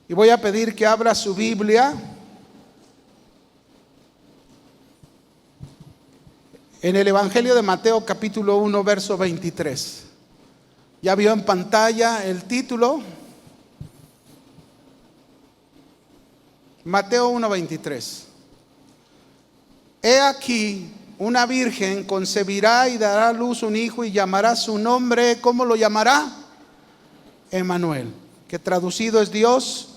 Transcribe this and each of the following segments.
Y voy a pedir que abra su Biblia en el Evangelio de Mateo capítulo 1, verso 23. Ya vio en pantalla el título. Mateo 1, 23. He aquí, una virgen concebirá y dará a luz un hijo y llamará su nombre, ¿cómo lo llamará? Emmanuel, que traducido es Dios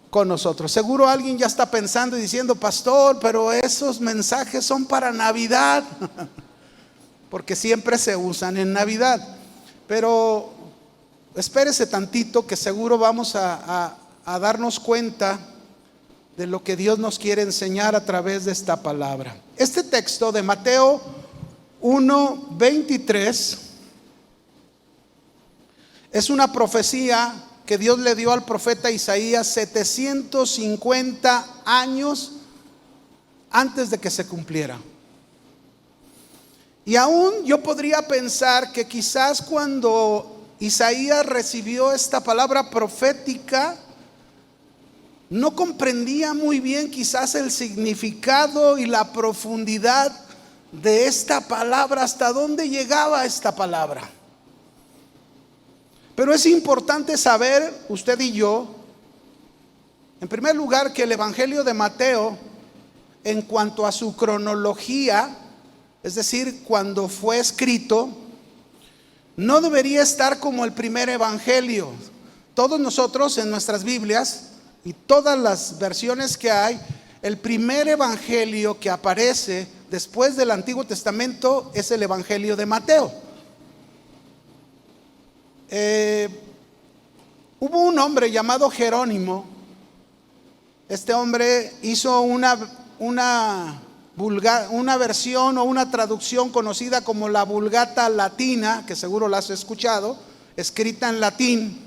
con nosotros. Seguro alguien ya está pensando y diciendo: pastor, pero esos mensajes son para Navidad, porque siempre se usan en Navidad. Pero espérese tantito, que seguro vamos a darnos cuenta de lo que Dios nos quiere enseñar a través de esta palabra. Este texto de Mateo 1, 23 es una profecía que Dios le dio al profeta Isaías 750 años antes de que se cumpliera. Y aún yo podría pensar que quizás cuando Isaías recibió esta palabra profética, no comprendía muy bien quizás el significado y la profundidad de esta palabra, hasta dónde llegaba esta palabra. Pero es importante saber, usted y yo, en primer lugar, que el Evangelio de Mateo, en cuanto a su cronología, es decir, cuando fue escrito, no debería estar como el primer evangelio. Todos nosotros en nuestras Biblias y todas las versiones que hay, el primer evangelio que aparece después del Antiguo Testamento es el Evangelio de Mateo. Hubo un hombre llamado Jerónimo. Este hombre hizo una versión o una traducción conocida como la Vulgata Latina, que seguro la has escuchado, escrita en latín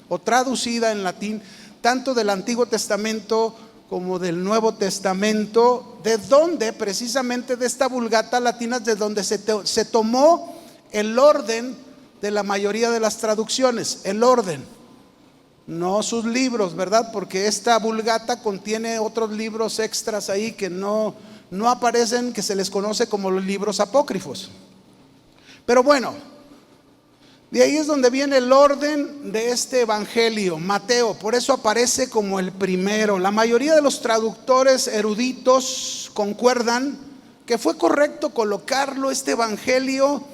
o traducida en latín, tanto del Antiguo Testamento como del Nuevo Testamento, de donde precisamente de esta Vulgata Latina es de donde se tomó el orden de la mayoría de las traducciones, el orden, no sus libros, ¿verdad? Porque esta Vulgata contiene otros libros extras ahí que no aparecen, que se les conoce como los libros apócrifos. Pero bueno, de ahí es donde viene el orden de este evangelio, Mateo. Por eso aparece como el primero. La mayoría de los traductores eruditos concuerdan que fue correcto colocarlo, este evangelio,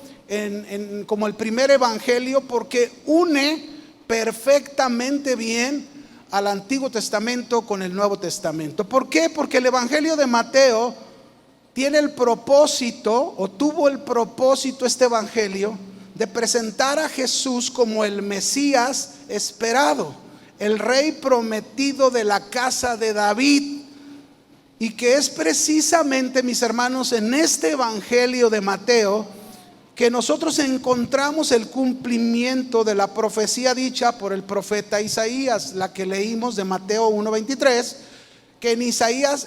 como el primer evangelio, porque une perfectamente bien al Antiguo Testamento con el Nuevo Testamento. ¿Por qué? Porque el Evangelio de Mateo tiene el propósito, o tuvo el propósito, este evangelio, de presentar a Jesús como el Mesías esperado, el Rey prometido de la casa de David, y que es precisamente, mis hermanos, en este evangelio de Mateo que nosotros encontramos el cumplimiento de la profecía dicha por el profeta Isaías, la que leímos de Mateo 1:23, que en Isaías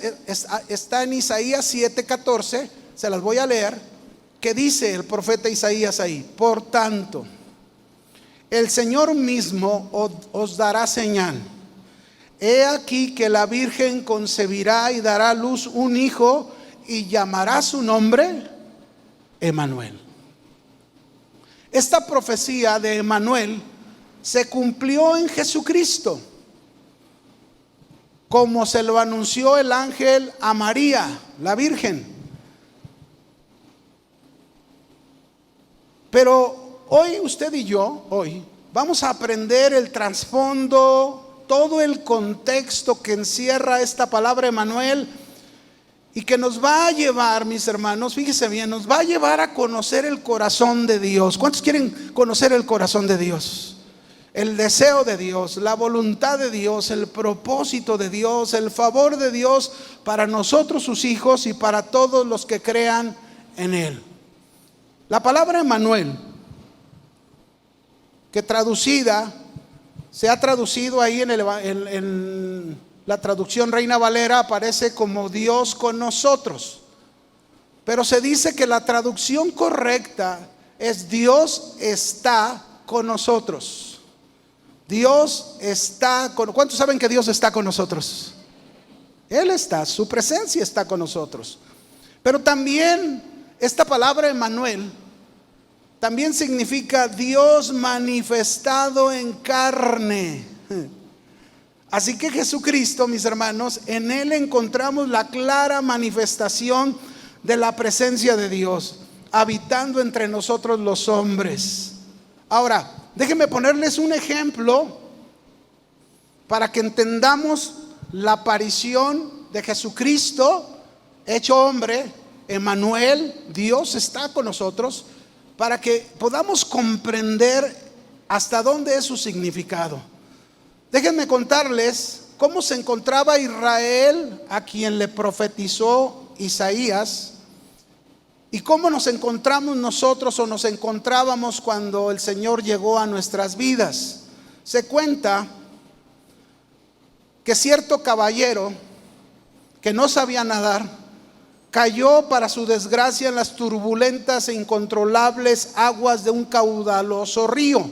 está en Isaías 7:14. Se las voy a leer, que dice el profeta Isaías ahí: por tanto, el Señor mismo os dará señal. He aquí que la virgen concebirá y dará a luz un hijo y llamará su nombre Emmanuel. Esta profecía de Emmanuel se cumplió en Jesucristo, como se lo anunció el ángel a María, la Virgen. Pero hoy usted y yo, hoy vamos a aprender el trasfondo, todo el contexto que encierra esta palabra Emmanuel, y que nos va a llevar, mis hermanos, fíjese bien, nos va a llevar a conocer el corazón de Dios. ¿Cuántos quieren conocer el corazón de Dios? El deseo de Dios, la voluntad de Dios, el propósito de Dios, el favor de Dios para nosotros, sus hijos, y para todos los que crean en Él. La palabra Emmanuel, que traducida, se ha traducido ahí en la traducción Reina Valera, aparece como Dios con nosotros. Pero se dice que la traducción correcta es Dios está con nosotros. Dios está con... ¿Cuántos saben que Dios está con nosotros? Él está, su presencia está con nosotros. Pero también esta palabra Emmanuel también significa Dios manifestado en carne. Así que Jesucristo, mis hermanos, en Él encontramos la clara manifestación de la presencia de Dios, habitando entre nosotros los hombres. Ahora, déjenme ponerles un ejemplo para que entendamos la aparición de Jesucristo, hecho hombre, Emmanuel, Dios está con nosotros, para que podamos comprender hasta dónde es su significado. Déjenme contarles cómo se encontraba Israel, a quien le profetizó Isaías, y cómo nos encontramos nosotros o nos encontrábamos cuando el Señor llegó a nuestras vidas. Se cuenta que cierto caballero que no sabía nadar cayó para su desgracia en las turbulentas e incontrolables aguas de un caudaloso río.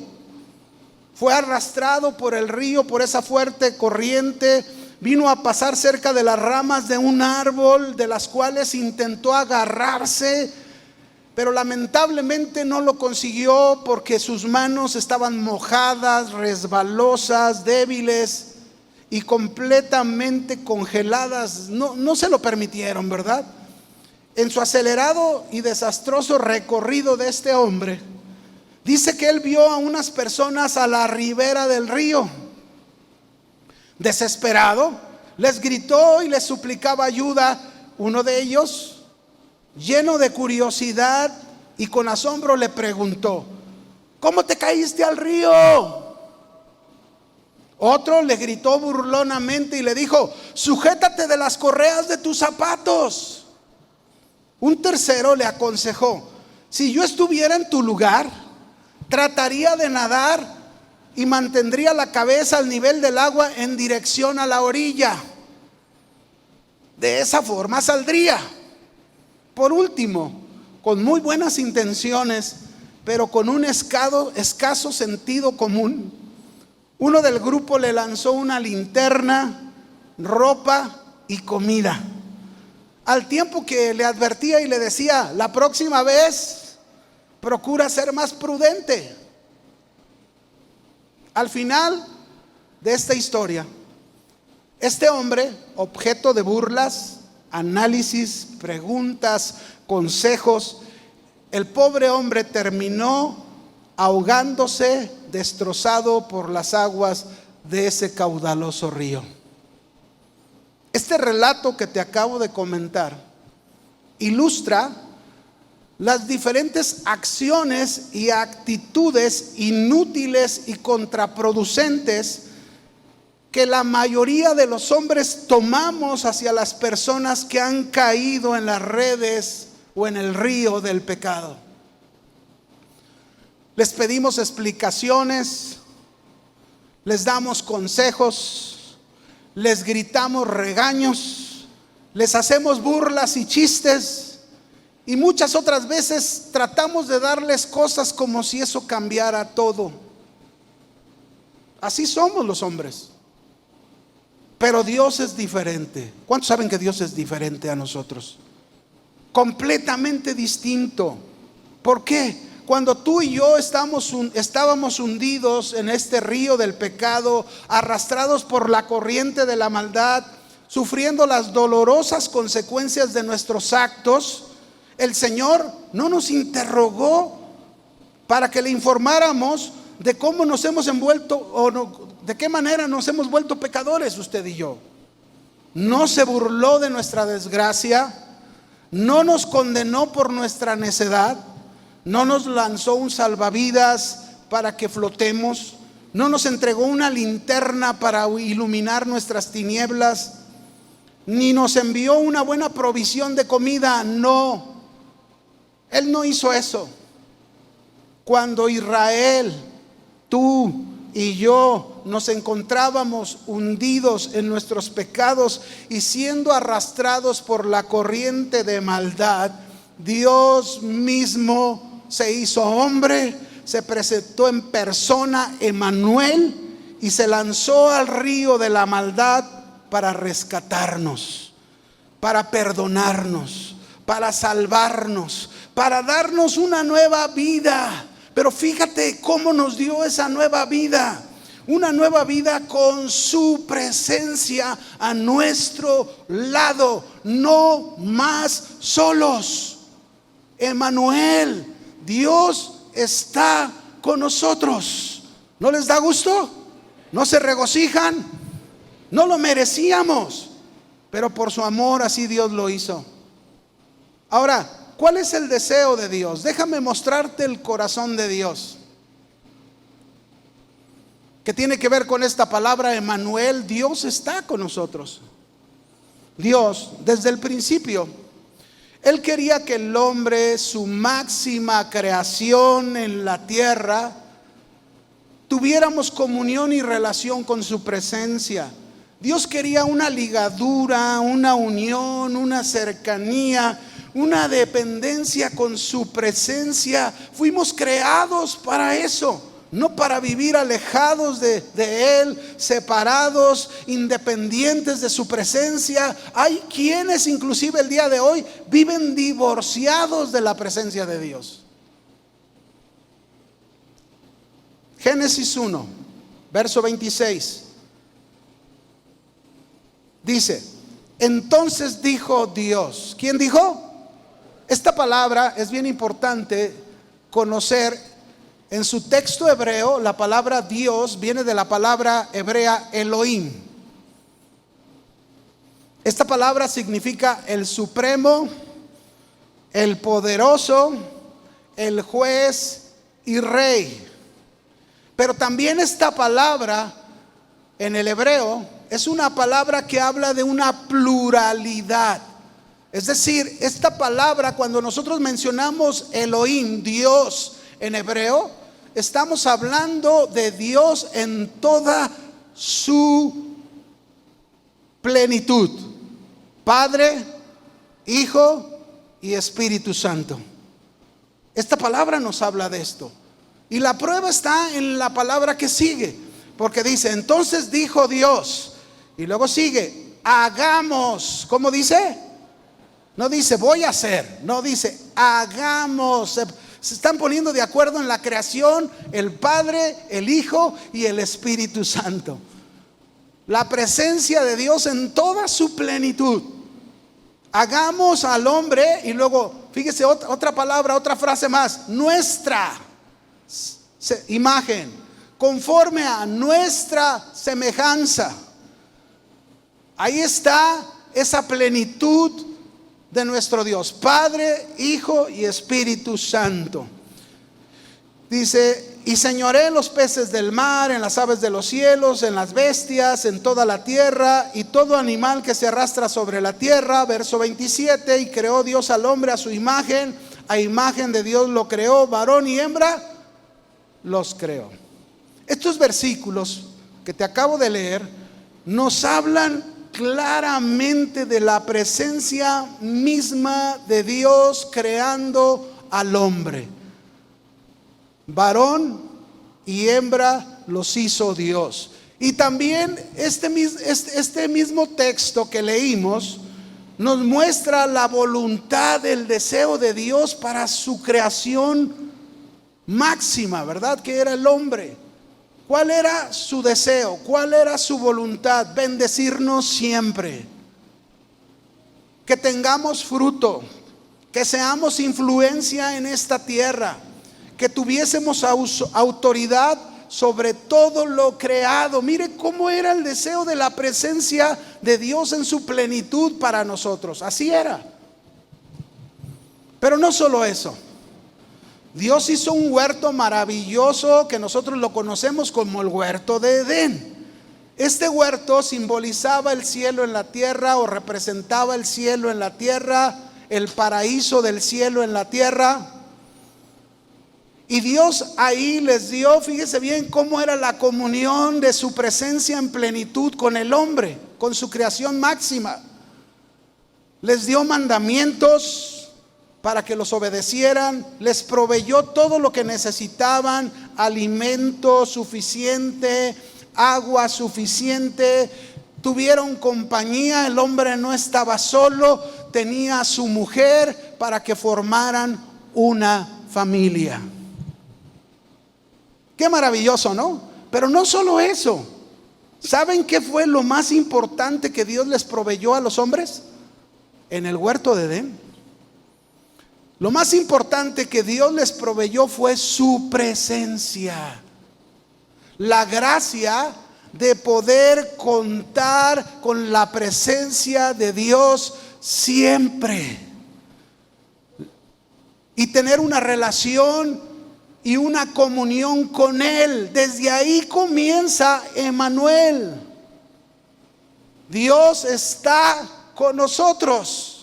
Fue arrastrado por el río, por esa fuerte corriente, vino a pasar cerca de las ramas de un árbol, de las cuales intentó agarrarse, pero lamentablemente no lo consiguió porque sus manos estaban mojadas, resbalosas, débiles y completamente congeladas. No se lo permitieron, ¿verdad? En su acelerado y desastroso recorrido de este hombre, dice que él vio a unas personas a la ribera del río. Desesperado, les gritó y les suplicaba ayuda. Uno de ellos, lleno de curiosidad y con asombro, le preguntó: ¿cómo te caíste al río? Otro le gritó burlonamente y le dijo: sujétate de las correas de tus zapatos. Un tercero le aconsejó: si yo estuviera en tu lugar, trataría de nadar y mantendría la cabeza al nivel del agua en dirección a la orilla. De esa forma saldría. Por último, con muy buenas intenciones, pero con un escaso sentido común, uno del grupo le lanzó una linterna, ropa y comida, al tiempo que le advertía y le decía: la próxima vez procura ser más prudente. Al final de esta historia, este hombre, objeto de burlas, análisis, preguntas, consejos, el pobre hombre terminó ahogándose, destrozado por las aguas de ese caudaloso río. Este relato que te acabo de comentar ilustra las diferentes acciones y actitudes inútiles y contraproducentes que la mayoría de los hombres tomamos hacia las personas que han caído en las redes o en el río del pecado. Les pedimos explicaciones, les damos consejos, les gritamos regaños, les hacemos burlas y chistes, y muchas otras veces tratamos de darles cosas como si eso cambiara todo. Así somos los hombres. Pero Dios es diferente. ¿Cuántos saben que Dios es diferente a nosotros? Completamente distinto. ¿Por qué? Cuando tú y yo estábamos hundidos en este río del pecado, arrastrados por la corriente de la maldad, sufriendo las dolorosas consecuencias de nuestros actos, el Señor no nos interrogó para que le informáramos de cómo nos hemos envuelto o no, de qué manera nos hemos vuelto pecadores usted y yo. No se burló de nuestra desgracia, no nos condenó por nuestra necedad, no nos lanzó un salvavidas para que flotemos, no nos entregó una linterna para iluminar nuestras tinieblas, ni nos envió una buena provisión de comida. No, Él no hizo eso. Cuando Israel, tú y yo nos encontrábamos hundidos en nuestros pecados y siendo arrastrados por la corriente de maldad, Dios mismo se hizo hombre, se presentó en persona, Emmanuel, y se lanzó al río de la maldad para rescatarnos, para perdonarnos, para salvarnos, para darnos una nueva vida. Pero fíjate cómo nos dio esa nueva vida. Una nueva vida con su presencia a nuestro lado, no más solos. Emmanuel, Dios está con nosotros. ¿No les da gusto? ¿No se regocijan? No lo merecíamos, pero por su amor así Dios lo hizo. Ahora, ¿cuál es el deseo de Dios? Déjame mostrarte el corazón de Dios, que tiene que ver con esta palabra Emmanuel. Dios está con nosotros. Dios, desde el principio, Él quería que el hombre, su máxima creación en la tierra, tuviéramos comunión y relación con su presencia. Dios quería una ligadura, una unión, una cercanía, una dependencia con su presencia. Fuimos creados para eso. No para vivir alejados de Él, separados, independientes de su presencia. Hay quienes inclusive el día de hoy viven divorciados de la presencia de Dios. Génesis 1, verso 26. Dice, entonces dijo Dios. ¿Quién dijo? Esta palabra es bien importante conocer. En su texto hebreo, la palabra Dios viene de la palabra hebrea Elohim. Esta palabra significa el supremo, el poderoso, el juez y rey. Pero también esta palabra en el hebreo es una palabra que habla de una pluralidad. Es decir, esta palabra, cuando nosotros mencionamos Elohim, Dios en hebreo, estamos hablando de Dios en toda su plenitud: Padre, Hijo y Espíritu Santo. Esta palabra nos habla de esto. Y la prueba está en la palabra que sigue, porque dice, entonces dijo Dios, y luego sigue, hagamos. ¿Cómo dice? No dice voy a hacer, no, dice hagamos. Se están poniendo de acuerdo en la creación el Padre, el Hijo y el Espíritu Santo. La presencia de Dios en toda su plenitud. Hagamos al hombre, y luego, fíjese, otra palabra, otra frase más, nuestra imagen, conforme a nuestra semejanza. Ahí está esa plenitud de nuestro Dios, Padre, Hijo y Espíritu Santo. Dice, y señoré en los peces del mar, en las aves de los cielos, en las bestias, en toda la tierra y todo animal que se arrastra sobre la tierra. Verso 27, y creó Dios al hombre a su imagen, a imagen de Dios lo creó, varón y hembra los creó. Estos versículos que te acabo de leer nos hablan claramente de la presencia misma de Dios creando al hombre. Varón y hembra los hizo Dios. Y también este mismo texto que leímos nos muestra la voluntad, el deseo de Dios para su creación máxima, ¿verdad? Que era el hombre. ¿Cuál era su deseo? ¿Cuál era su voluntad? Bendecirnos siempre, que tengamos fruto, que seamos influencia en esta tierra, que tuviésemos autoridad sobre todo lo creado. Mire cómo era el deseo de la presencia de Dios en su plenitud para nosotros. Así era. Pero no solo eso. Dios hizo un huerto maravilloso que nosotros lo conocemos como el huerto de Edén. Este huerto simbolizaba el cielo en la tierra, o representaba el cielo en la tierra, el paraíso del cielo en la tierra. Y Dios ahí les dio, fíjese bien cómo era la comunión de su presencia en plenitud con el hombre, con su creación máxima. Les dio mandamientos para que los obedecieran, les proveyó todo lo que necesitaban, alimento suficiente, agua suficiente, tuvieron compañía, el hombre no estaba solo, tenía a su mujer para que formaran una familia. Qué maravilloso, ¿no? Pero no solo eso. ¿Saben qué fue lo más importante que Dios les proveyó a los hombres? En el huerto de Edén. Lo más importante que Dios les proveyó fue su presencia. La gracia de poder contar con la presencia de Dios siempre. Y tener una relación y una comunión con Él. Desde ahí comienza Emmanuel. Dios está con nosotros.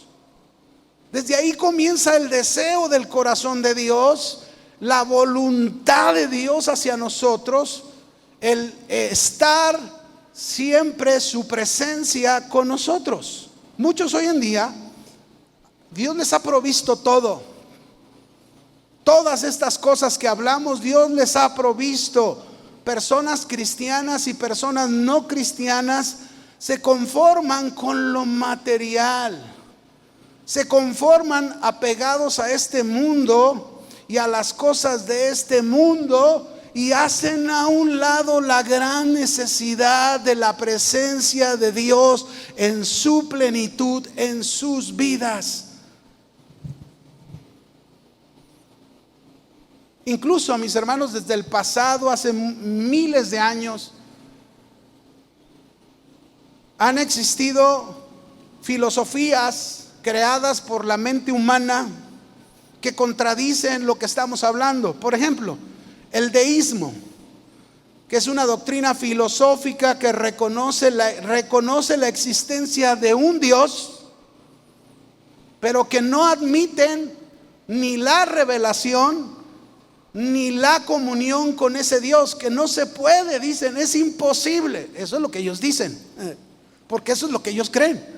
Desde ahí comienza el deseo del corazón de Dios, la voluntad de Dios hacia nosotros, el estar siempre su presencia con nosotros. Muchos hoy en día, Dios les ha provisto todo. Todas estas cosas que hablamos, Dios les ha provisto. Personas cristianas y personas no cristianas se conforman con lo material. Se conforman apegados a este mundo y a las cosas de este mundo, y hacen a un lado la gran necesidad de la presencia de Dios en su plenitud en sus vidas. Incluso, mis hermanos, desde el pasado, hace miles de años, han existido filosofías creadas por la mente humana que contradicen lo que estamos hablando. Por ejemplo, el deísmo, que es una doctrina filosófica que reconoce la existencia de un Dios, pero que no admiten ni la revelación ni la comunión con ese Dios, que no se puede, dicen, es imposible. Eso es lo que ellos dicen, porque eso es lo que ellos creen.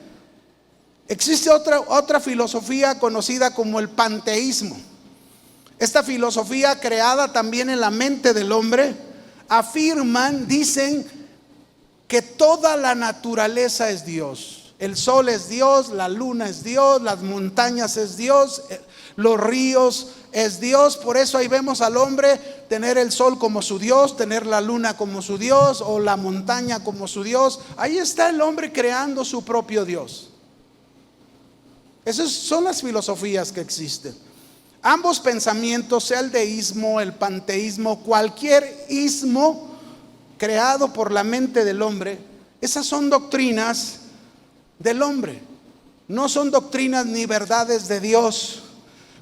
Existe otra filosofía conocida como el panteísmo. Esta filosofía, creada también en la mente del hombre, dicen que toda la naturaleza es Dios. El sol es Dios, la luna es Dios, las montañas es Dios, los ríos es Dios. Por eso ahí vemos al hombre tener el sol como su Dios, tener la luna como su Dios, o la montaña como su Dios. Ahí está el hombre creando su propio Dios. Esas son las filosofías que existen. Ambos pensamientos, sea el deísmo, el panteísmo, cualquier ismo creado por la mente del hombre, esas son doctrinas del hombre. No son doctrinas ni verdades de Dios.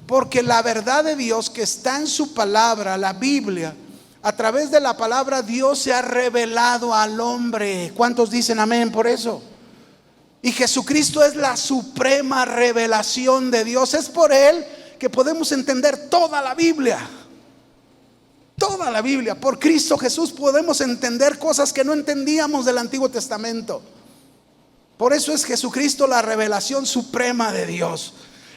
Porque la verdad de Dios que está en su palabra, la Biblia, a través de la palabra Dios se ha revelado al hombre. ¿Cuántos dicen amén por eso? Y Jesucristo es la suprema revelación de Dios. Es por Él que podemos entender toda la Biblia. Toda la Biblia. Por Cristo Jesús podemos entender cosas que no entendíamos del Antiguo Testamento. Por eso es Jesucristo la revelación suprema de Dios.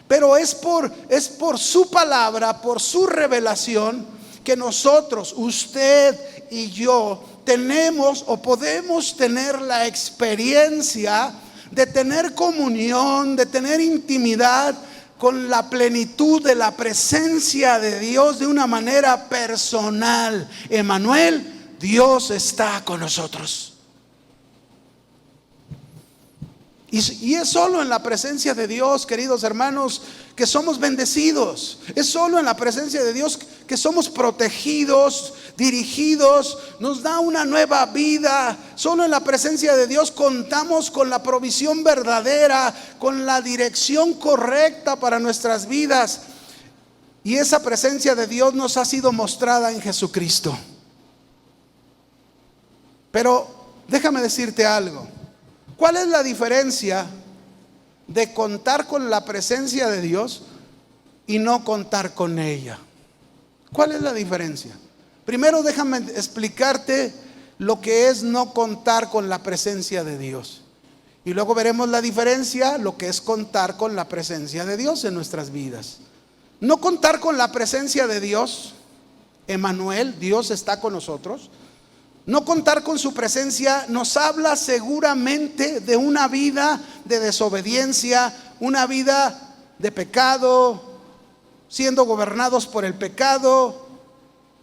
Pero es por su palabra, por su revelación, que nosotros, usted y yo, tenemos o podemos tener la experiencia de tener comunión, de tener intimidad con la plenitud de la presencia de Dios de una manera personal. Emmanuel, Dios está con nosotros. Y es solo en la presencia de Dios, queridos hermanos, que somos bendecidos. Es solo en la presencia de Dios que somos protegidos, dirigidos, nos da una nueva vida. Solo en la presencia de Dios contamos con la provisión verdadera, con la dirección correcta para nuestras vidas. Y esa presencia de Dios nos ha sido mostrada en Jesucristo. Pero déjame decirte algo. ¿Cuál es la diferencia de contar con la presencia de Dios y no contar con ella? ¿Cuál es la diferencia? Primero déjame explicarte lo que es no contar con la presencia de Dios. Y luego veremos la diferencia, lo que es contar con la presencia de Dios en nuestras vidas. No contar con la presencia de Dios, Emmanuel, Dios está con nosotros. No contar con su presencia nos habla seguramente de una vida de desobediencia, una vida de pecado, siendo gobernados por el pecado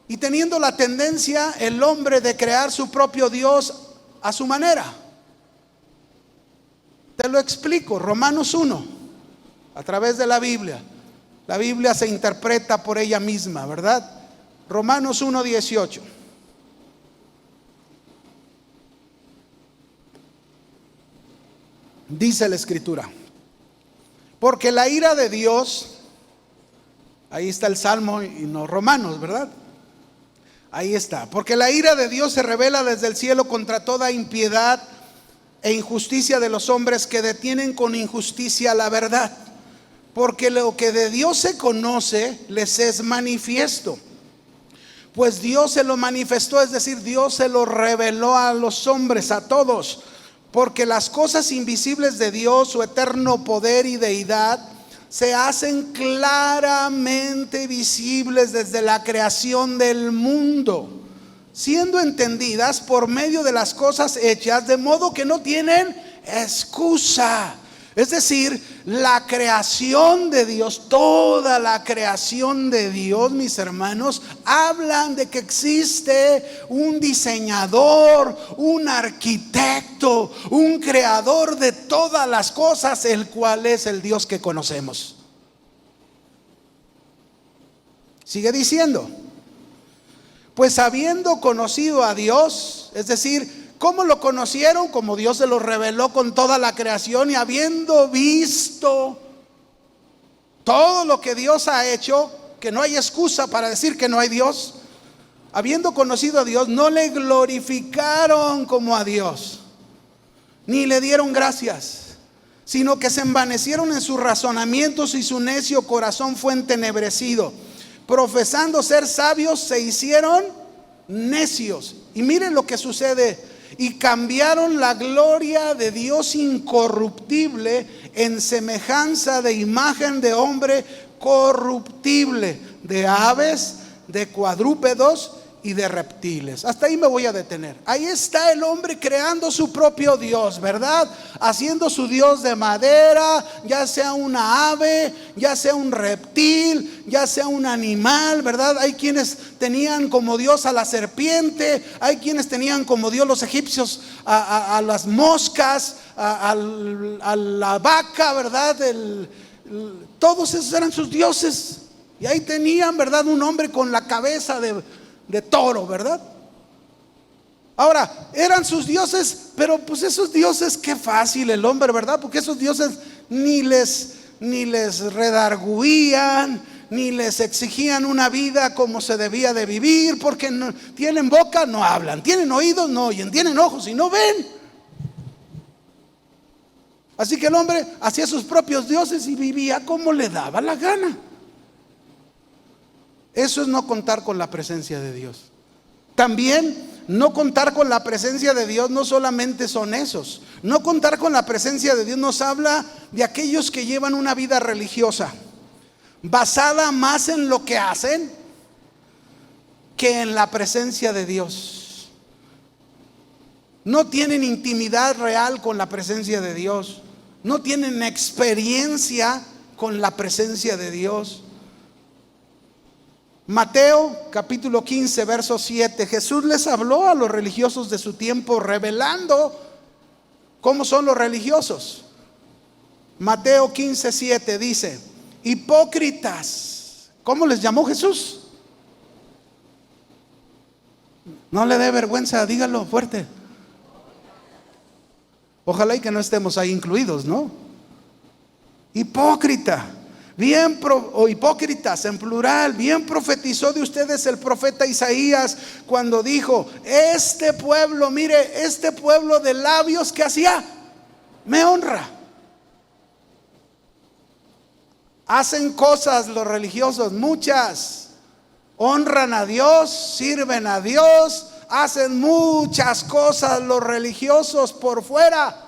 y teniendo la tendencia el hombre de crear su propio Dios a su manera. Te lo explico, Romanos 1, a través de la Biblia. La Biblia se interpreta por ella misma, ¿verdad? Romanos 1:18. Dice la Escritura: porque la ira de Dios, ahí está el Salmo y no Romanos, ¿verdad? Ahí está. Porque la ira de Dios se revela desde el cielo contra toda impiedad e injusticia de los hombres que detienen con injusticia la verdad. Porque lo que de Dios se conoce les es manifiesto. Pues Dios se lo manifestó, es decir, Dios se lo reveló a los hombres, a todos. Porque las cosas invisibles de Dios, su eterno poder y deidad, se hacen claramente visibles desde la creación del mundo, siendo entendidas por medio de las cosas hechas, de modo que no tienen excusa. Es decir, la creación de Dios, toda la creación de Dios, mis hermanos, hablan de que existe un diseñador, un arquitecto, un creador de todas las cosas, el cual es el Dios que conocemos. Sigue diciendo: pues habiendo conocido a Dios, es decir, ¿cómo lo conocieron? Como Dios se lo reveló con toda la creación, y habiendo visto todo lo que Dios ha hecho, que no hay excusa para decir que no hay Dios. Habiendo conocido a Dios, no le glorificaron como a Dios, ni le dieron gracias, sino que se envanecieron en sus razonamientos y su necio corazón fue entenebrecido. Profesando ser sabios, se hicieron necios. Y miren lo que sucede: y cambiaron la gloria de Dios incorruptible en semejanza de imagen de hombre corruptible, de aves, de cuadrúpedos y de reptiles. Hasta ahí me voy a detener. Ahí está el hombre creando su propio Dios, ¿verdad? Haciendo su Dios de madera, ya sea una ave, ya sea un reptil, ya sea un animal, ¿verdad? Hay quienes tenían como Dios a la serpiente, hay quienes tenían como Dios los egipcios a las moscas, a la vaca, ¿verdad? Todos esos eran sus dioses. Y ahí tenían, ¿verdad? Un hombre con la cabeza de toro, ¿verdad? Ahora, eran sus dioses, pero pues esos dioses, qué fácil el hombre, ¿verdad? Porque esos dioses ni les redarguían, ni les exigían una vida como se debía de vivir, porque no, tienen boca, no hablan, tienen oídos, no oyen, tienen ojos y no ven. Así que el hombre hacía sus propios dioses y vivía como le daba la gana. Eso es no contar con la presencia de Dios. También no contar con la presencia de Dios no solamente son esos. No contar con la presencia de Dios nos habla de aquellos que llevan una vida religiosa basada más en lo que hacen que en la presencia de Dios. No tienen intimidad real con la presencia de Dios. No tienen experiencia con la presencia de Dios. Mateo capítulo 15 verso 7, Jesús les habló a los religiosos de su tiempo revelando cómo son los religiosos. Mateo 15, 7 dice: hipócritas. ¿Cómo les llamó Jesús? No le dé vergüenza, dígalo fuerte. Ojalá y que no estemos ahí incluidos, ¿no? Hipócrita. O hipócritas en plural, bien profetizó de ustedes el profeta Isaías cuando dijo: este pueblo, mire, este pueblo de labios que hacía, me honra. Hacen cosas los religiosos, muchas. Honran a Dios, sirven a Dios, hacen muchas cosas los religiosos por fuera.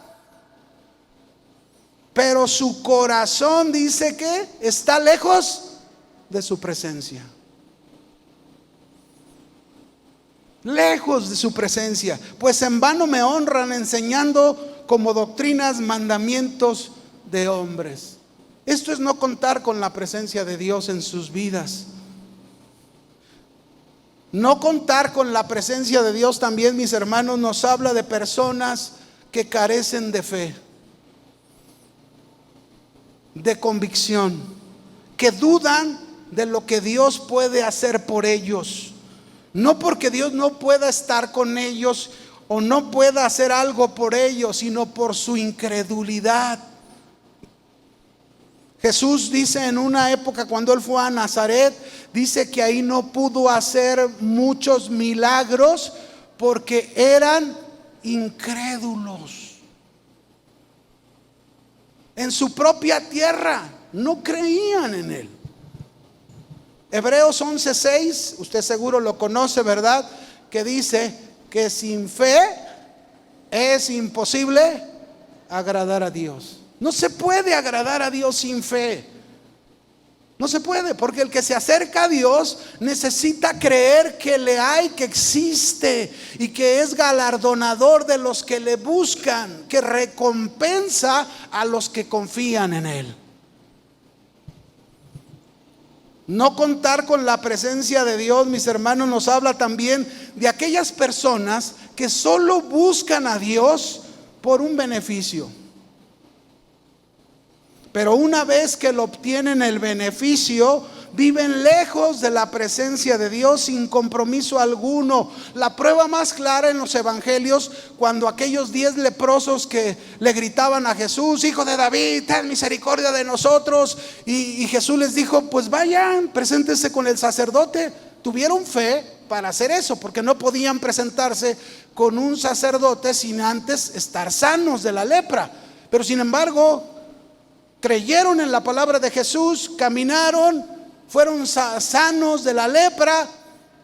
Pero su corazón dice que está lejos de su presencia. lejos de su presencia, pues en vano me honran enseñando como doctrinas mandamientos de hombres. Esto es no contar con la presencia de Dios en sus vidas. No contar con la presencia de Dios también, mis hermanos, nos habla de personas que carecen de fe, de convicción, que dudan de lo que Dios puede hacer por ellos. No porque Dios no pueda estar con ellos o no pueda hacer algo por ellos, sino por su incredulidad. Jesús dice en una época cuando él fue a Nazaret, dice que ahí no pudo hacer muchos milagros porque eran incrédulos. En su propia tierra no creían en él. Hebreos 11:6, usted seguro lo conoce, ¿verdad? Que dice que sin fe es imposible agradar a Dios. No se puede agradar a Dios sin fe. No se puede, porque el que se acerca a Dios necesita creer que le hay, que existe y que es galardonador de los que le buscan, que recompensa a los que confían en él. No contar con la presencia de Dios, mis hermanos, nos habla también de aquellas personas que solo buscan a Dios por un beneficio. Pero una vez que lo obtienen el beneficio, viven lejos de la presencia de Dios sin compromiso alguno. La prueba más clara en los evangelios, cuando aquellos 10 leprosos que le gritaban a Jesús: Hijo de David, ten misericordia de nosotros. Y Jesús les dijo: pues vayan, preséntense con el sacerdote. Tuvieron fe para hacer eso, porque no podían presentarse con un sacerdote sin antes estar sanos de la lepra. Pero sin embargo, creyeron en la palabra de Jesús, caminaron, fueron sanos de la lepra,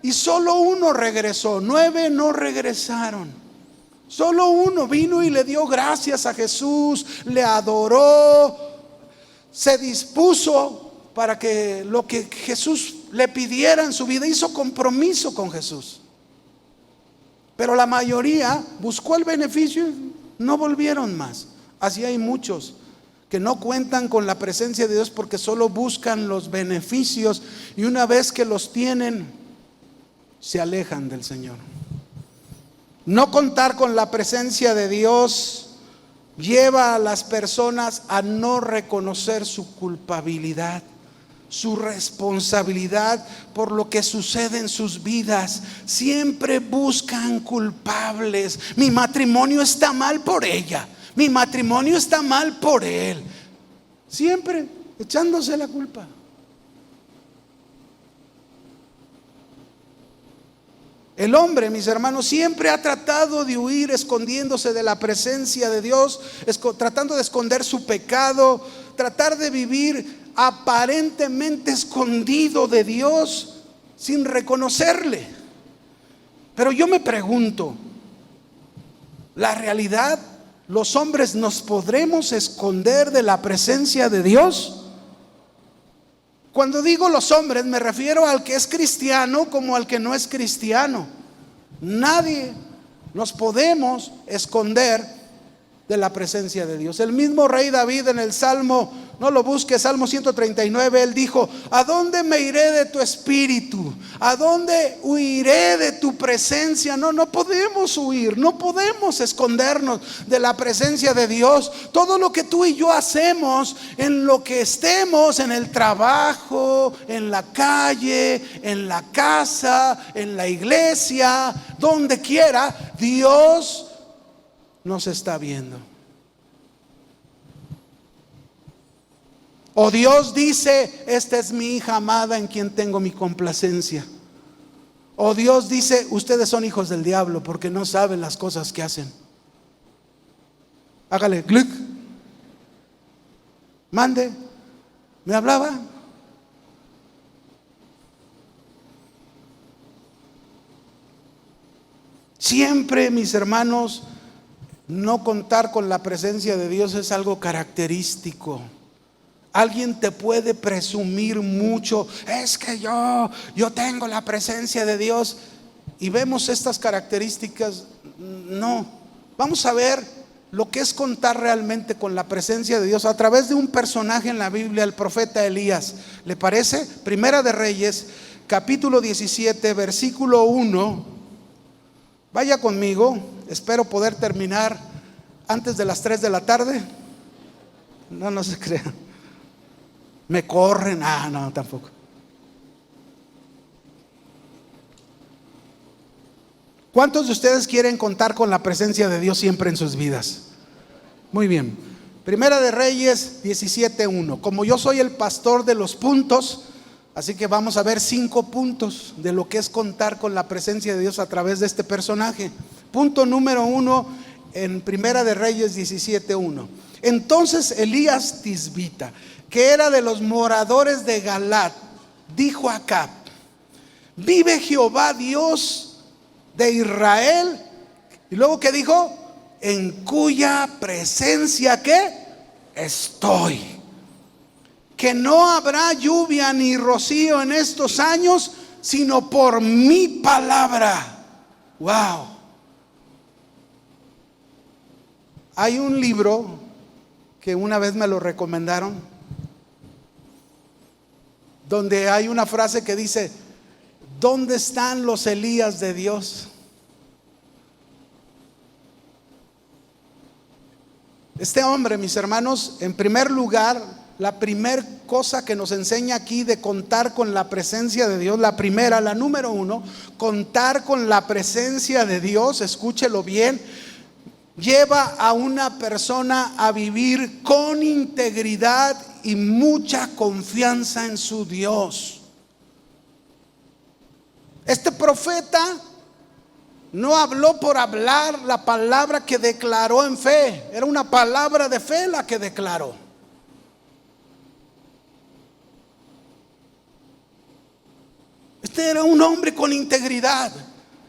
y solo uno regresó. 9 no regresaron. Solo uno vino y le dio gracias a Jesús, le adoró, se dispuso para que lo que Jesús le pidiera en su vida, hizo compromiso con Jesús. Pero la mayoría buscó el beneficio y no volvieron más. Así hay muchos que no cuentan con la presencia de Dios porque solo buscan los beneficios, y una vez que los tienen, se alejan del Señor. No contar con la presencia de Dios lleva a las personas a no reconocer su culpabilidad, su responsabilidad por lo que sucede en sus vidas. Siempre buscan culpables. Mi matrimonio está mal por ella, mi matrimonio está mal por él. Siempre echándose la culpa. El hombre, mis hermanos, siempre ha tratado de huir escondiéndose de la presencia de Dios, tratando de esconder su pecado, tratar de vivir aparentemente escondido de Dios sin reconocerle. Pero yo me pregunto, ¿la realidad? ¿Los hombres nos podremos esconder de la presencia de Dios? Cuando digo los hombres, me refiero al que es cristiano como al que no es cristiano. Nadie nos podemos esconder de la presencia de Dios. El mismo rey David en el Salmo, no lo busques, Salmo 139, él dijo: ¿a dónde me iré de tu espíritu? ¿A dónde huiré de tu presencia? No podemos huir, no podemos escondernos de la presencia de Dios. Todo lo que tú y yo hacemos, en lo que estemos, en el trabajo, en la calle, en la casa, en la iglesia, donde quiera, Dios nos está viendo. O Dios dice: esta es mi hija amada en quien tengo mi complacencia. O Dios dice: ustedes son hijos del diablo porque no saben las cosas que hacen. Hágale clic. Mande. ¿Me hablaba? Siempre, mis hermanos, no contar con la presencia de Dios es algo característico. Alguien te puede presumir mucho: es que yo tengo la presencia de Dios. y vemos estas características, no. Vamos a ver lo que es contar realmente con la presencia de Dios a través de un personaje en la Biblia, el profeta Elías. ¿Le parece? Primera de Reyes, capítulo 17, versículo 1. Vaya conmigo, espero poder terminar antes de las 3 de la tarde. No se crean. Me corren. No, tampoco. ¿Cuántos de ustedes quieren contar con la presencia de Dios siempre en sus vidas? Muy bien. Primera de Reyes 17:1. Como yo soy el pastor de los puntos, así que vamos a ver 5 puntos de lo que es contar con la presencia de Dios a través de este personaje. Punto número 1 en Primera de Reyes 17:1. Entonces Elías Tisbita, que era de los moradores de Galat, dijo a Acab: vive Jehová Dios de Israel. Y luego ¿qué dijo? En cuya presencia ¿qué? Estoy. Que no habrá lluvia ni rocío en estos años, sino por mi palabra. Wow. Hay un libro que una vez me lo recomendaron, donde hay una frase que dice: ¿dónde están los Elías de Dios? Este hombre, mis hermanos, en primer lugar, la primera cosa que nos enseña aquí de contar con la presencia de Dios, la número 1, contar con la presencia de Dios, escúchelo bien, lleva a una persona a vivir con integridad y mucha confianza en su Dios. Este profeta no habló por hablar la palabra que declaró en fe. Era una palabra de fe la que declaró. Este era un hombre con integridad.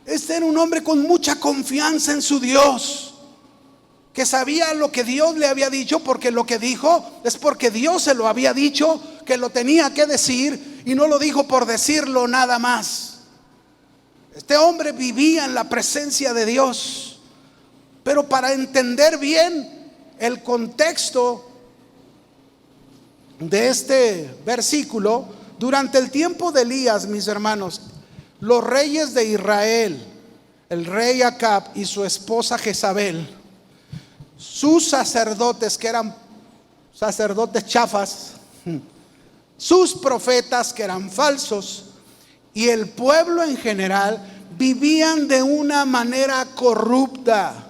Este era un hombre con mucha confianza en su Dios, que sabía lo que Dios le había dicho, porque lo que dijo es porque Dios se lo había dicho que lo tenía que decir, y no lo dijo por decirlo nada más. Este hombre vivía en la presencia de Dios. Pero para entender bien el contexto de este versículo, durante el tiempo de Elías, mis hermanos, los reyes de Israel, el rey Acab y su esposa Jezabel, sus sacerdotes, que eran sacerdotes chafas, sus profetas, que eran falsos, y el pueblo en general, vivían de una manera corrupta,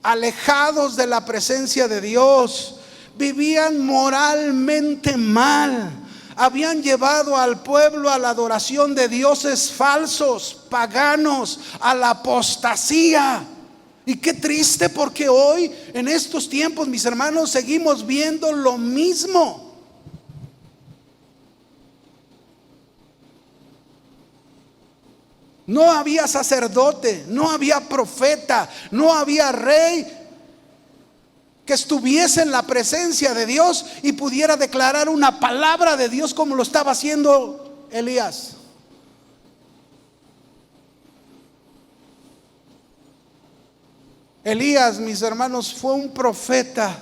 alejados de la presencia de Dios, vivían moralmente mal, habían llevado al pueblo a la adoración de dioses falsos, paganos, a la apostasía. Y qué triste, porque hoy, en estos tiempos, mis hermanos, seguimos viendo lo mismo. No había sacerdote, no había profeta, no había rey que estuviese en la presencia de Dios y pudiera declarar una palabra de Dios como lo estaba haciendo Elías. Elías, mis hermanos, fue un profeta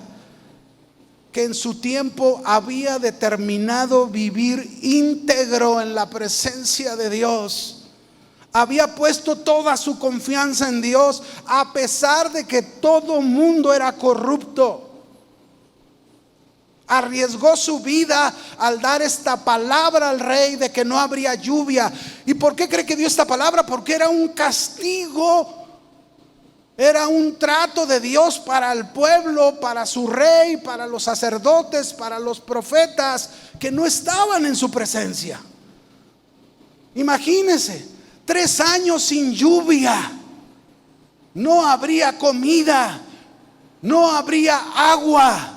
que en su tiempo había determinado vivir íntegro en la presencia de Dios. Había puesto toda su confianza en Dios, a pesar de que todo mundo era corrupto. Arriesgó su vida al dar esta palabra al rey de que no habría lluvia. ¿Y por qué cree que dio esta palabra? Porque era un castigo, era un trato de Dios para el pueblo, para su rey, para los sacerdotes, para los profetas que no estaban en su presencia. Imagínense, 3 años sin lluvia, no habría comida, no habría agua.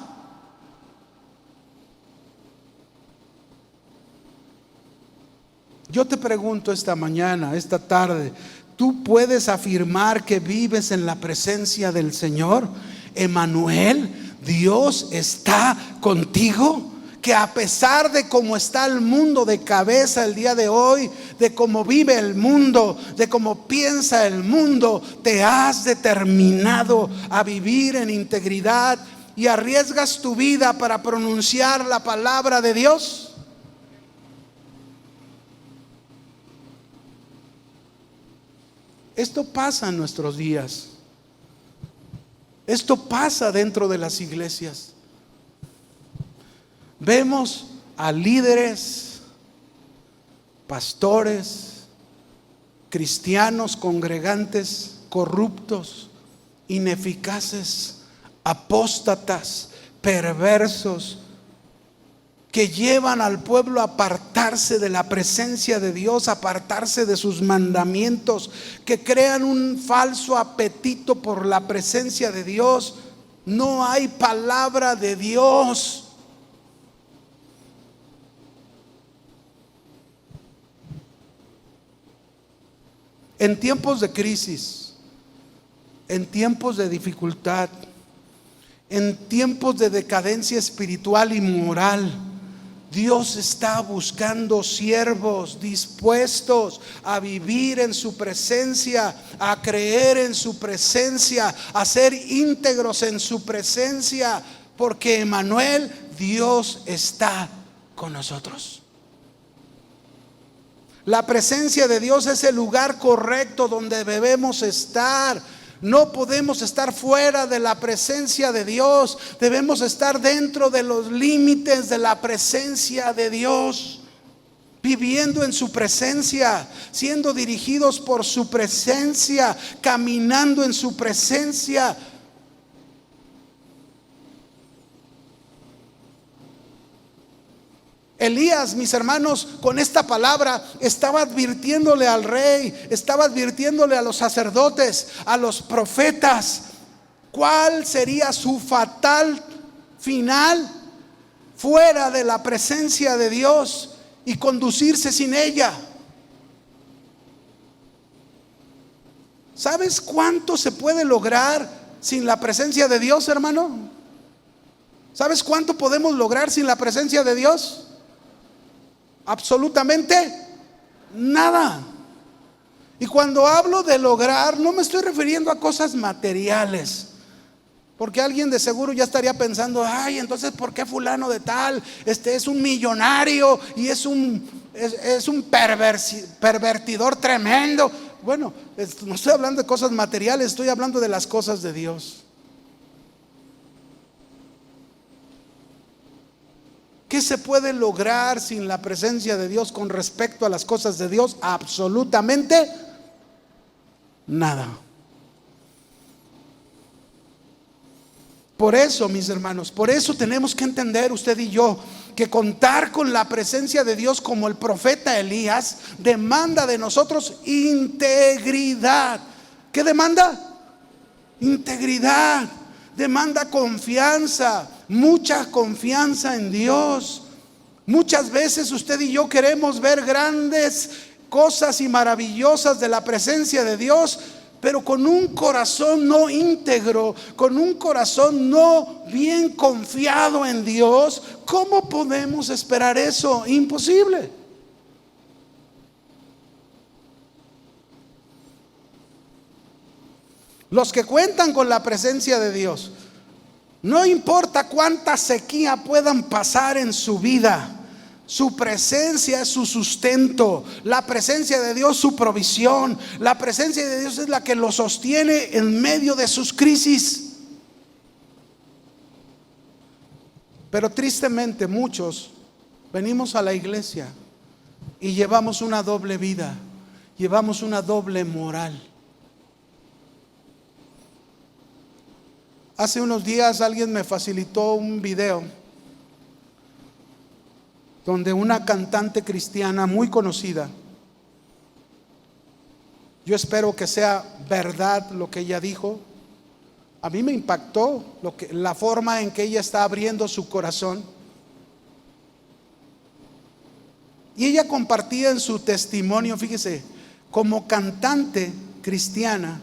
Yo te pregunto esta mañana, esta tarde, ¿tú puedes afirmar que vives en la presencia del Señor? Emmanuel, Dios está contigo. que a pesar de cómo está el mundo de cabeza el día de hoy, de cómo vive el mundo, de cómo piensa el mundo, te has determinado a vivir en integridad y arriesgas tu vida para pronunciar la palabra de Dios? Esto pasa en nuestros días. Esto pasa dentro de las iglesias. Vemos a líderes, pastores, cristianos, congregantes corruptos, ineficaces, apóstatas, perversos, que llevan al pueblo a apartarse de la presencia de Dios, a apartarse de sus mandamientos, que crean un falso apetito por la presencia de Dios. No hay palabra de Dios. En tiempos de crisis, en tiempos de dificultad, en tiempos de decadencia espiritual y moral, Dios está buscando siervos dispuestos a vivir en su presencia, a creer en su presencia, a ser íntegros en su presencia, porque Emmanuel, Dios está con nosotros. La presencia de Dios es el lugar correcto donde debemos estar. No podemos estar fuera de la presencia de Dios. Debemos estar dentro de los límites de la presencia de Dios, viviendo en su presencia, siendo dirigidos por su presencia, caminando en su presencia. Elías, mis hermanos, con esta palabra estaba advirtiéndole al rey, estaba advirtiéndole a los sacerdotes, a los profetas, cuál sería su fatal final fuera de la presencia de Dios y conducirse sin ella. ¿Sabes cuánto se puede lograr sin la presencia de Dios, hermano? ¿Sabes cuánto podemos lograr sin la presencia de Dios? Absolutamente nada. Y cuando hablo de lograr, no me estoy refiriendo a cosas materiales, porque alguien de seguro ya estaría pensando: ay, entonces ¿por qué fulano de tal es un millonario y es un pervertidor tremendo? Bueno, no estoy hablando de cosas materiales, estoy hablando de las cosas de Dios. ¿Qué se puede lograr sin la presencia de Dios con respecto a las cosas de Dios? Absolutamente nada. Por eso, mis hermanos, por eso tenemos que entender, usted y yo, que contar con la presencia de Dios como el profeta Elías demanda de nosotros integridad. ¿Qué demanda? Integridad. Demanda confianza, mucha confianza en Dios. Muchas veces usted y yo queremos ver grandes cosas y maravillosas de la presencia de Dios, pero con un corazón no íntegro, con un corazón no bien confiado en Dios. ¿Cómo podemos esperar eso? Imposible. Los que cuentan con la presencia de Dios, no importa cuánta sequía puedan pasar en su vida, su presencia es su sustento. La presencia de Dios su provisión. La presencia de Dios es la que los sostiene en medio de sus crisis. Pero tristemente muchos venimos a la iglesia y llevamos una doble vida, llevamos una doble moral. Hace unos días alguien me facilitó un video donde una cantante cristiana muy conocida, yo espero que sea verdad lo que ella dijo, a mí me impactó la forma en que ella está abriendo su corazón. Y ella compartía en su testimonio, fíjese, como cantante cristiana,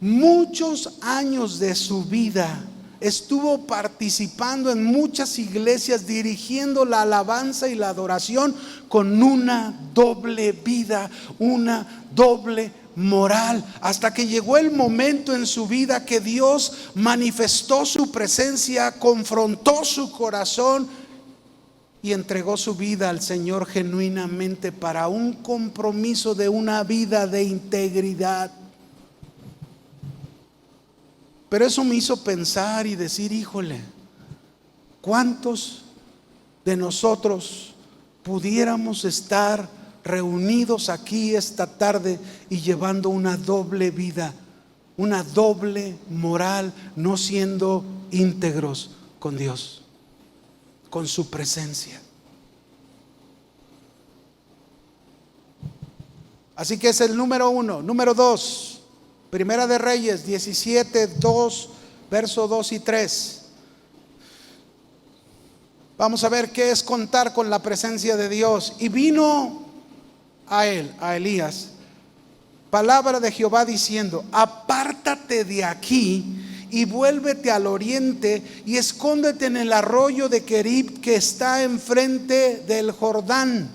muchos años de su vida estuvo participando en muchas iglesias, dirigiendo la alabanza y la adoración con una doble vida, una doble moral, hasta que llegó el momento en su vida que Dios manifestó su presencia, confrontó su corazón y entregó su vida al Señor genuinamente para un compromiso de una vida de integridad. Pero eso me hizo pensar y decir, híjole, ¿cuántos de nosotros pudiéramos estar reunidos aquí esta tarde y llevando una doble vida, una doble moral, no siendo íntegros con Dios, con su presencia? Así que es el número 1. Número 2, Primera de Reyes 17, 2, verso 2 y 3. Vamos a ver qué es contar con la presencia de Dios. Y vino a él, a Elías, palabra de Jehová diciendo: apártate de aquí y vuélvete al oriente y escóndete en el arroyo de Querib que está enfrente del Jordán.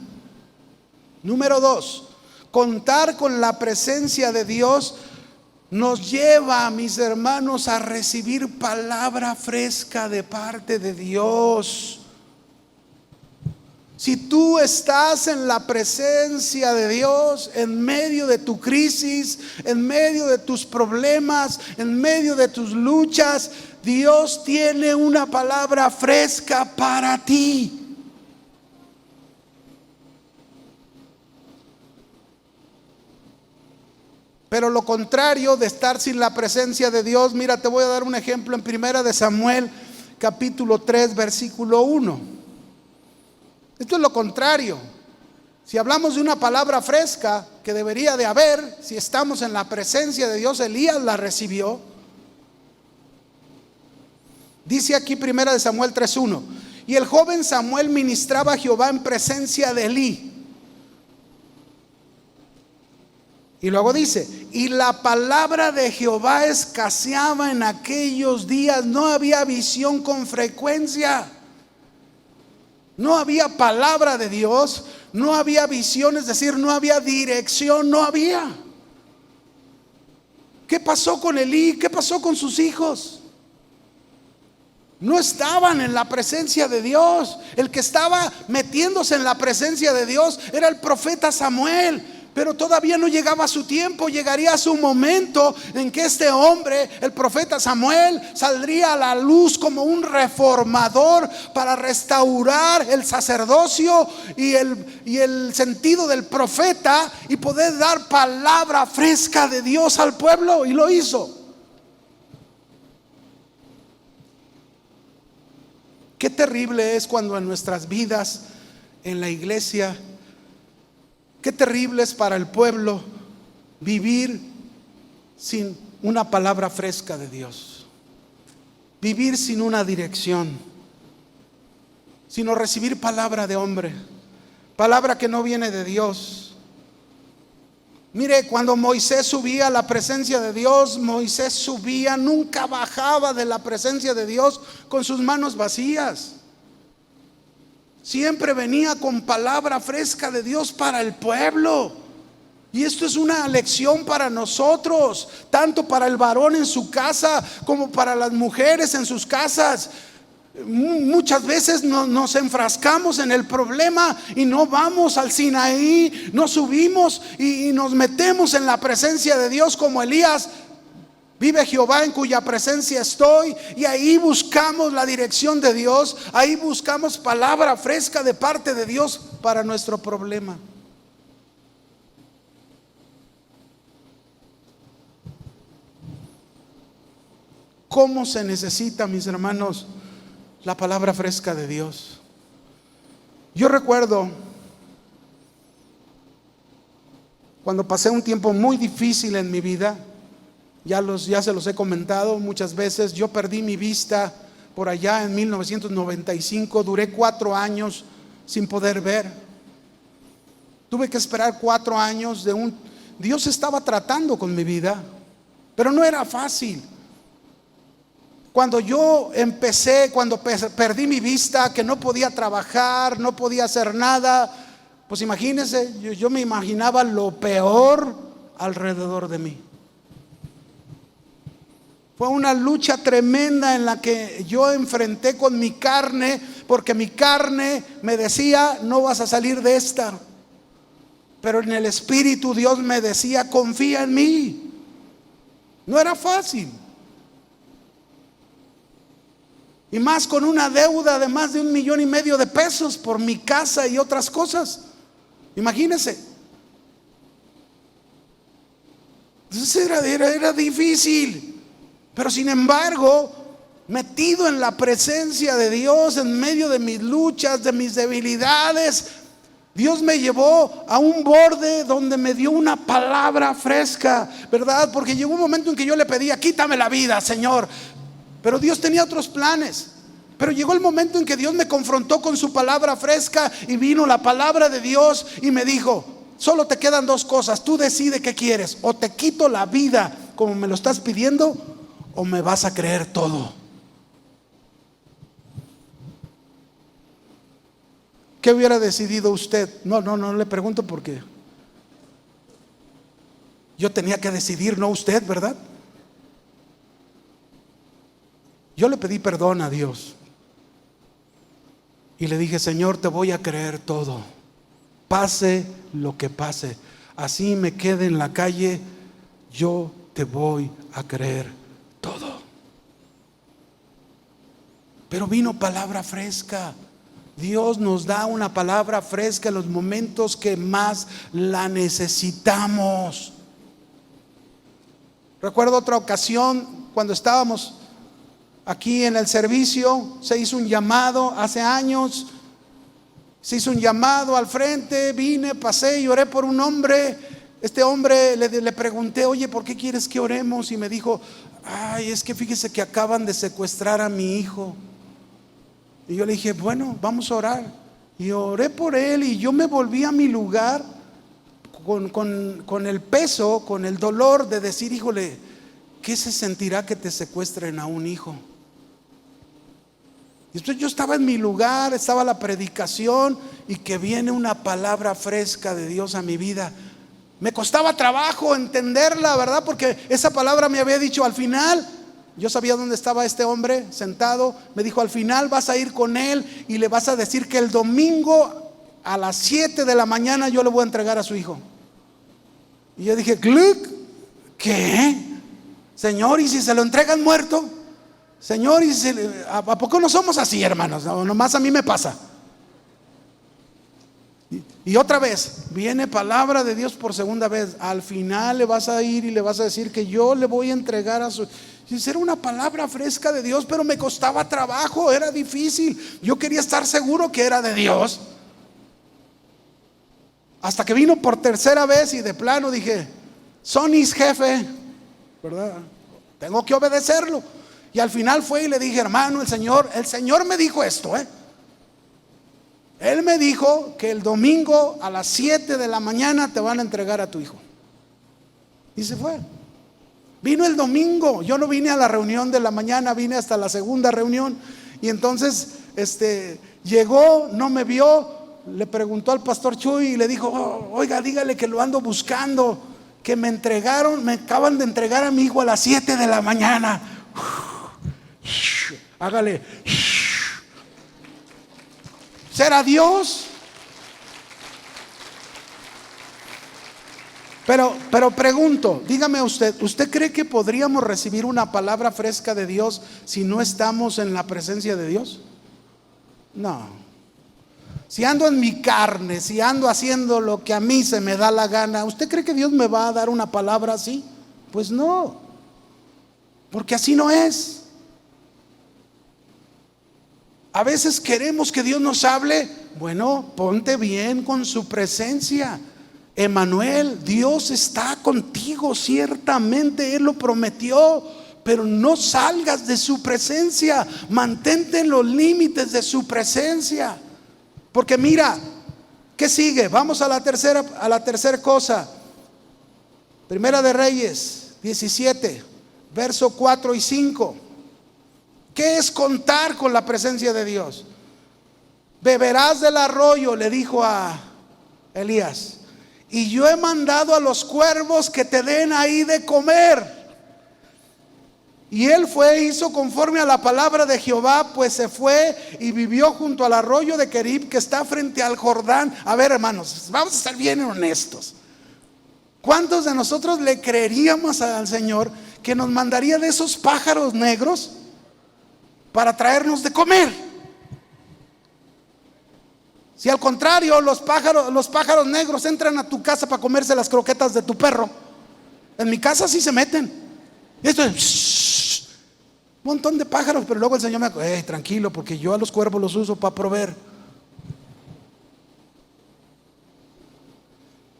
Número 2, contar con la presencia de Dios nos lleva, mis hermanos, a recibir palabra fresca de parte de Dios. Si tú estás en la presencia de Dios, en medio de tu crisis, en medio de tus problemas, en medio de tus luchas, Dios tiene una palabra fresca para ti. Pero lo contrario de estar sin la presencia de Dios, mira, te voy a dar un ejemplo en Primera de Samuel, capítulo 3, versículo 1. Esto es lo contrario. Si hablamos de una palabra fresca que debería de haber, si estamos en la presencia de Dios, Elías la recibió. Dice aquí Primera de Samuel 3:1: y el joven Samuel ministraba a Jehová en presencia de Elí. Y luego dice: y la palabra de Jehová escaseaba en aquellos días. No había visión con frecuencia. No había palabra de Dios, no había visión, es decir, no había dirección, no había. ¿Qué pasó con Elí? ¿Qué pasó con sus hijos? No estaban en la presencia de Dios. El que estaba metiéndose en la presencia de Dios era el profeta Samuel. Pero todavía no llegaba su tiempo. Llegaría su momento en que este hombre, el profeta Samuel, saldría a la luz como un reformador para restaurar el sacerdocio y el sentido del profeta y poder dar palabra fresca de Dios al pueblo. Y lo hizo. Qué terrible es cuando en nuestras vidas, en la iglesia, qué terrible es para el pueblo vivir sin una palabra fresca de Dios, vivir sin una dirección, sino recibir palabra de hombre, palabra que no viene de Dios. Mire, cuando Moisés subía a la presencia de Dios, Moisés subía, nunca bajaba de la presencia de Dios con sus manos vacías. Siempre venía con palabra fresca de Dios para el pueblo. Y esto es una lección para nosotros, tanto para el varón en su casa como para las mujeres en sus casas. Muchas veces nos enfrascamos en el problema y no vamos al Sinaí, no subimos y nos metemos en la presencia de Dios como Elías. Vive Jehová en cuya presencia estoy, y ahí buscamos la dirección de Dios, ahí buscamos palabra fresca de parte de Dios para nuestro problema. ¿Cómo se necesita, mis hermanos, la palabra fresca de Dios? Yo recuerdo cuando pasé un tiempo muy difícil en mi vida. Ya se los he comentado muchas veces. Yo perdí mi vista por allá en 1995. Duré 4 años sin poder ver. Tuve que esperar 4 años Dios estaba tratando con mi vida, pero no era fácil. Cuando yo empecé, cuando perdí mi vista, que no podía trabajar, no podía hacer nada, pues imagínense, yo me imaginaba lo peor alrededor de mí. Fue una lucha tremenda en la que yo enfrenté con mi carne, porque mi carne me decía, no vas a salir de esta. Pero en el Espíritu Dios me decía, confía en mí. No era fácil. Y más con una deuda de más de 1,5 millones de pesos por mi casa y otras cosas. Imagínense. Entonces era difícil. Pero sin embargo, metido en la presencia de Dios, en medio de mis luchas, de mis debilidades, Dios me llevó a un borde donde me dio una palabra fresca, ¿verdad? Porque llegó un momento en que yo le pedía, quítame la vida, Señor. Pero Dios tenía otros planes. Pero llegó el momento en que Dios me confrontó con su palabra fresca, y vino la palabra de Dios y me dijo, solo te quedan 2 cosas, tú decides qué quieres: o te quito la vida como me lo estás pidiendo, o me vas a creer todo. ¿Qué hubiera decidido usted? No le pregunto porque yo tenía que decidir, no usted, ¿verdad? Yo le pedí perdón a Dios y le dije, Señor, te voy a creer todo, pase lo que pase, así me quede en la calle, yo te voy a creer todo. Pero vino palabra fresca. Dios nos da una palabra fresca en los momentos que más la necesitamos. Recuerdo otra ocasión cuando estábamos aquí en el servicio, se hizo un llamado hace años. Se hizo un llamado al frente, vine, pasé y oré por un hombre. Este hombre le pregunté, oye, ¿por qué quieres que oremos? Y me dijo, ay, es que fíjese que acaban de secuestrar a mi hijo. Y yo le dije, bueno, vamos a orar. Y oré por él, y yo me volví a mi lugar con el peso, con el dolor de decir, híjole, ¿qué se sentirá que te secuestren a un hijo? Y entonces yo estaba en mi lugar, estaba la predicación, y que viene una palabra fresca de Dios a mi vida. Me costaba trabajo entenderla, ¿verdad? Porque esa palabra me había dicho al final. Yo sabía dónde estaba este hombre sentado. Me dijo, al final vas a ir con él y le vas a decir que el domingo a las 7 de la mañana yo le voy a entregar a su hijo. Y yo dije, ¿qué? Señor, ¿y si se lo entregan muerto? Señor, ¿y si ¿a poco no somos así, hermanos? No, nomás a mí me pasa. Y otra vez, viene palabra de Dios por segunda vez. Al final le vas a ir y le vas a decir que yo le voy a entregar a su... Era una palabra fresca de Dios, pero me costaba trabajo, era difícil. Yo quería estar seguro que era de Dios. Hasta que vino por tercera vez y de plano dije, Sonis, jefe, ¿verdad? Tengo que obedecerlo. Y al final fue y le dije, hermano, el Señor me dijo esto, Él me dijo que el domingo a las 7 de la mañana te van a entregar a tu hijo. Y se fue. Vino el domingo, yo no vine a la reunión de la mañana, vine hasta la segunda reunión. Y entonces llegó, no me vio, le preguntó al pastor Chuy y le dijo, oiga, dígale que lo ando buscando, que me acaban de entregar a mi hijo a las 7 de la mañana. Hágale. ¿Será Dios? Pero pregunto, dígame ¿usted cree que podríamos recibir una palabra fresca de Dios si no estamos en la presencia de Dios? No. Si ando en mi carne, si ando haciendo lo que a mí se me da la gana, ¿usted cree que Dios me va a dar una palabra así? Pues no, porque así no es. A veces queremos que Dios nos hable. Bueno, ponte bien con su presencia. Emmanuel, Dios está contigo, ciertamente Él lo prometió, pero no salgas de su presencia, mantente en los límites de su presencia. Porque mira, ¿qué sigue? Vamos a la tercera cosa. Primera de Reyes 17, verso 4 y 5. ¿Qué es contar con la presencia de Dios? Beberás del arroyo, le dijo a Elías, y yo he mandado a los cuervos que te den ahí de comer. Y él fue, hizo conforme a la palabra de Jehová, pues se fue y vivió junto al arroyo de Querib, que está frente al Jordán. A ver, hermanos, vamos a ser bien honestos. ¿Cuántos de nosotros le creeríamos al Señor que nos mandaría de esos pájaros negros para traernos de comer? Si al contrario los pájaros negros entran a tu casa para comerse las croquetas de tu perro. En mi casa sí se meten. Esto es un montón de pájaros, pero luego el Señor me dijo, tranquilo, porque yo a los cuervos los uso para proveer.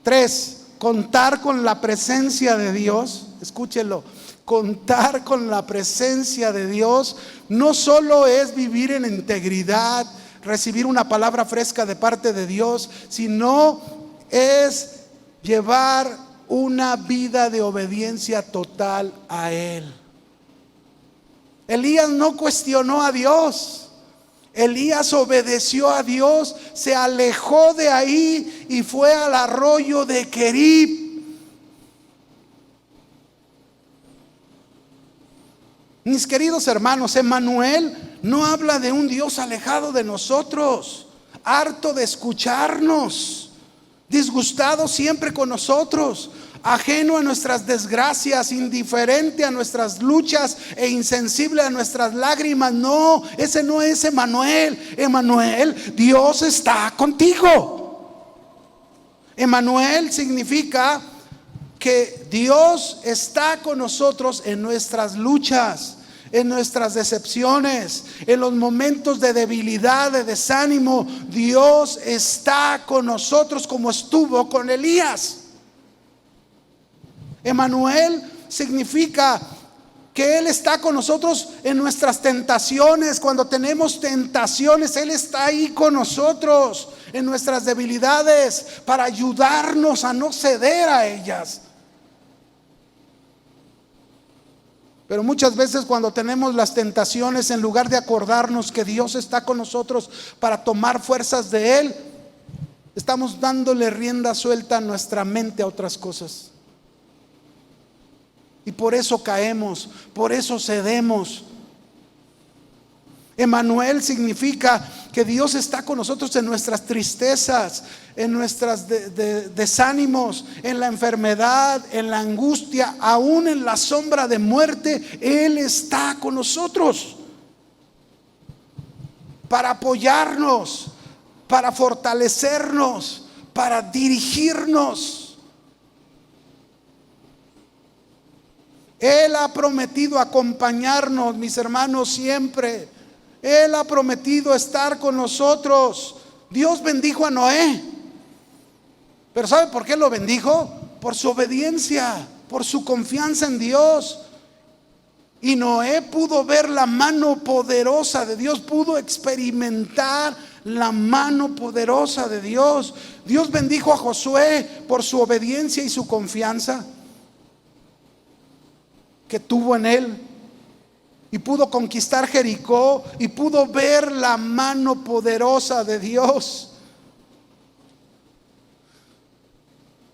3, contar con la presencia de Dios. Escúchelo. Contar con la presencia de Dios no solo es vivir en integridad, recibir una palabra fresca de parte de Dios, sino es llevar una vida de obediencia total a Él. Elías no cuestionó a Dios. Elías obedeció a Dios, se alejó de ahí y fue al arroyo de Querib. Mis queridos hermanos, Emmanuel no habla de un Dios alejado de nosotros, harto de escucharnos, disgustado siempre con nosotros, ajeno a nuestras desgracias, indiferente a nuestras luchas e insensible a nuestras lágrimas. No, ese no es Emmanuel. Emmanuel, Dios está contigo. Emmanuel significa que Dios está con nosotros en nuestras luchas, en nuestras decepciones, en los momentos de debilidad, de desánimo. Dios está con nosotros como estuvo con Elías. Emmanuel significa que Él está con nosotros en nuestras tentaciones. Cuando tenemos tentaciones, Él está ahí con nosotros en nuestras debilidades para ayudarnos a no ceder a ellas. Pero muchas veces cuando tenemos las tentaciones, en lugar de acordarnos que Dios está con nosotros para tomar fuerzas de Él, estamos dándole rienda suelta a nuestra mente a otras cosas. Y por eso caemos, por eso cedemos. Emmanuel significa que Dios está con nosotros en nuestras tristezas, en nuestros desánimos, en la enfermedad, en la angustia, aún en la sombra de muerte. Él está con nosotros para apoyarnos, para fortalecernos, para dirigirnos. Él ha prometido acompañarnos, mis hermanos, siempre. Él ha prometido estar con nosotros. Dios bendijo a Noé. Pero ¿sabe por qué lo bendijo? Por su obediencia, por su confianza en Dios. Y Noé pudo ver la mano poderosa de Dios, pudo experimentar la mano poderosa de Dios. Dios bendijo a Josué por su obediencia y su confianza que tuvo en Él. Y pudo conquistar Jericó y pudo ver la mano poderosa de Dios.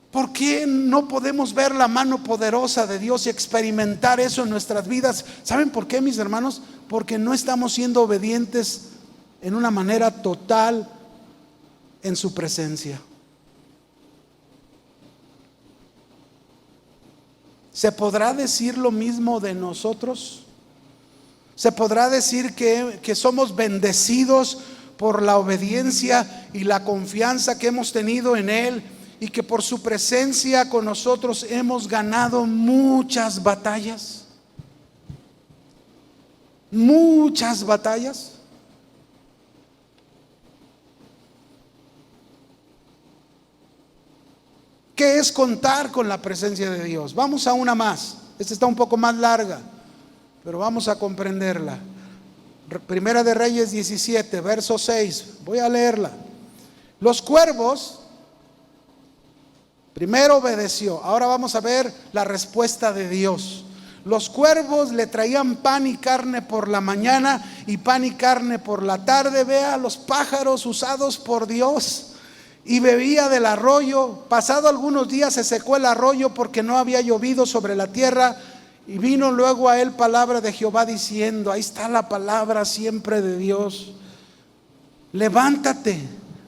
¿Por qué no podemos ver la mano poderosa de Dios y experimentar eso en nuestras vidas? ¿Saben por qué, mis hermanos? Porque no estamos siendo obedientes en una manera total en su presencia. ¿Se podrá decir lo mismo de nosotros? ¿Se podrá decir que somos bendecidos por la obediencia y la confianza que hemos tenido en Él, y que por su presencia con nosotros hemos ganado muchas batallas? Muchas batallas. ¿Qué es contar con la presencia de Dios? Vamos a una más. Esta está un poco más larga, pero vamos a comprenderla. Primera de Reyes 17, verso 6. Voy a leerla. Los cuervos, primero obedeció. Ahora vamos a ver la respuesta de Dios. Los cuervos le traían pan y carne por la mañana y pan y carne por la tarde. Vea los pájaros usados por Dios. Y bebía del arroyo. Pasado algunos días se secó el arroyo porque no había llovido sobre la tierra. Y vino luego a él palabra de Jehová diciendo, ahí está la palabra siempre de Dios: levántate,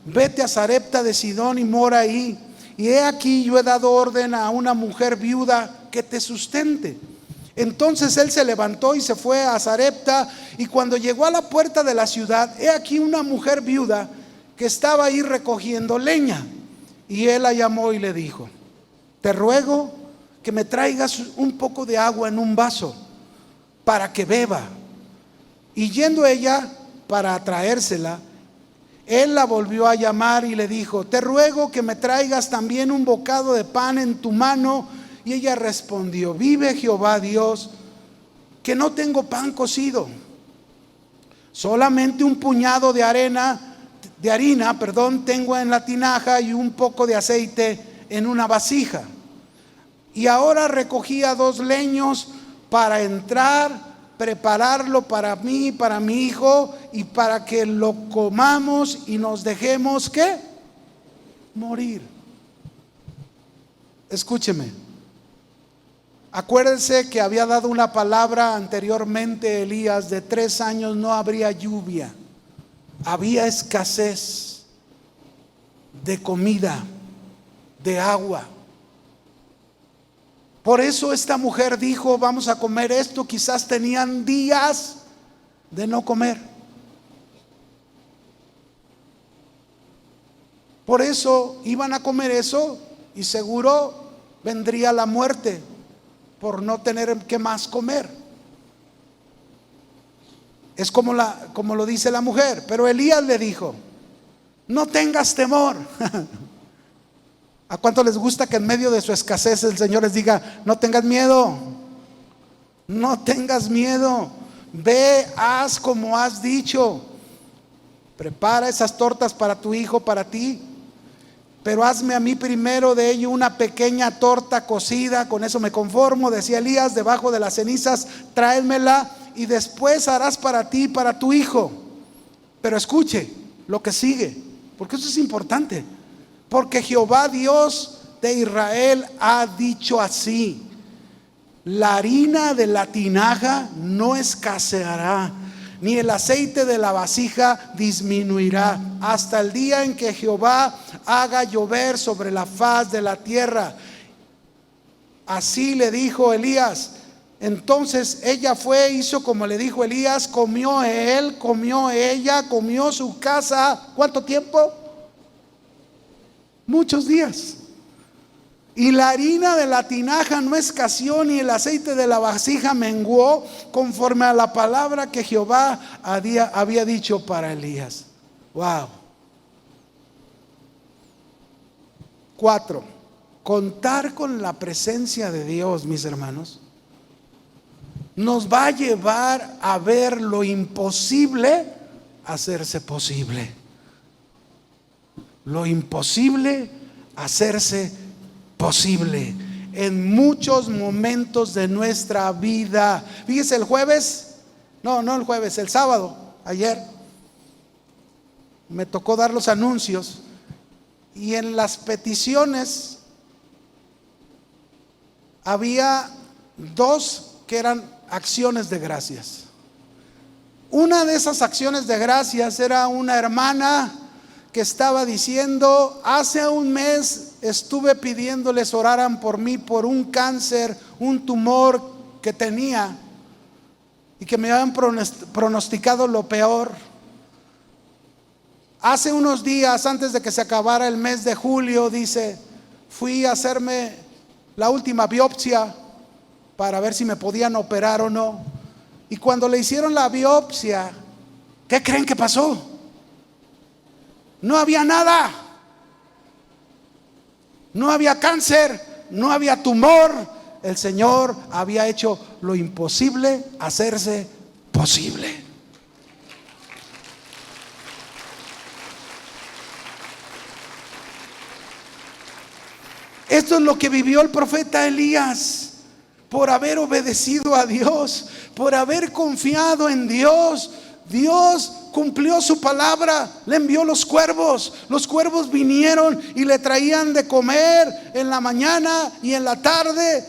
vete a Sarepta de Sidón y mora ahí. Y he aquí, yo he dado orden a una mujer viuda que te sustente. Entonces él se levantó y se fue a Sarepta. Y cuando llegó a la puerta de la ciudad, he aquí una mujer viuda que estaba ahí recogiendo leña. Y él la llamó y le dijo, te ruego que me traigas un poco de agua en un vaso para que beba. Y yendo ella para traérsela, él la volvió a llamar y le dijo, te ruego que me traigas también un bocado de pan en tu mano. Y ella respondió, vive Jehová Dios, que no tengo pan cocido, solamente un puñado de harina tengo en la tinaja y un poco de aceite en una vasija. Y ahora recogía 2 leños para entrar, prepararlo para mí, para mi hijo, y para que lo comamos y nos dejemos, ¿qué? Morir. Escúcheme. Acuérdense que había dado una palabra anteriormente Elías, de 3 años no habría lluvia. Había escasez de comida, de agua. Por eso esta mujer dijo, vamos a comer esto. Quizás tenían días de no comer. Por eso iban a comer eso y seguro vendría la muerte por no tener que más comer. Es como lo dice la mujer. Pero Elías le dijo, no tengas temor. ¿A cuánto les gusta que en medio de su escasez el Señor les diga, no tengas miedo? No tengas miedo. Ve, haz como has dicho. Prepara esas tortas para tu hijo, para ti. Pero hazme a mí primero de ello una pequeña torta cocida, con eso me conformo, decía Elías, debajo de las cenizas, tráemela y después harás para ti y para tu hijo. Pero escuche lo que sigue, porque eso es importante. Porque Jehová Dios de Israel ha dicho así: la harina de la tinaja no escaseará, ni el aceite de la vasija disminuirá, hasta el día en que Jehová haga llover sobre la faz de la tierra. Así le dijo Elías. Entonces ella fue, hizo como le dijo Elías, comió él, comió ella, comió su casa. ¿Cuánto tiempo? Muchos días. Y la harina de la tinaja no escaseó, ni el aceite de la vasija menguó, conforme a la palabra que Jehová había dicho para Elías. Wow. 4. Contar con la presencia de Dios, mis hermanos, nos va a llevar a ver lo imposible hacerse posible. Lo imposible hacerse posible en muchos momentos de nuestra vida. Fíjese, el sábado, ayer, me tocó dar los anuncios y en las peticiones había 2 que eran acciones de gracias. Una de esas acciones de gracias era una hermana que estaba diciendo, hace un mes estuve pidiéndoles oraran por mí por un cáncer, un tumor que tenía y que me habían pronosticado lo peor. Hace unos días, antes de que se acabara el mes de julio, dice, fui a hacerme la última biopsia para ver si me podían operar o no. Y cuando le hicieron la biopsia, ¿qué creen que pasó? No había nada. No había cáncer, no había tumor. El Señor había hecho lo imposible hacerse posible. Esto es lo que vivió el profeta Elías. por haber obedecido a Dios, por haber confiado en Dios. Dios cumplió su palabra, le envió los cuervos vinieron y le traían de comer en la mañana y en la tarde.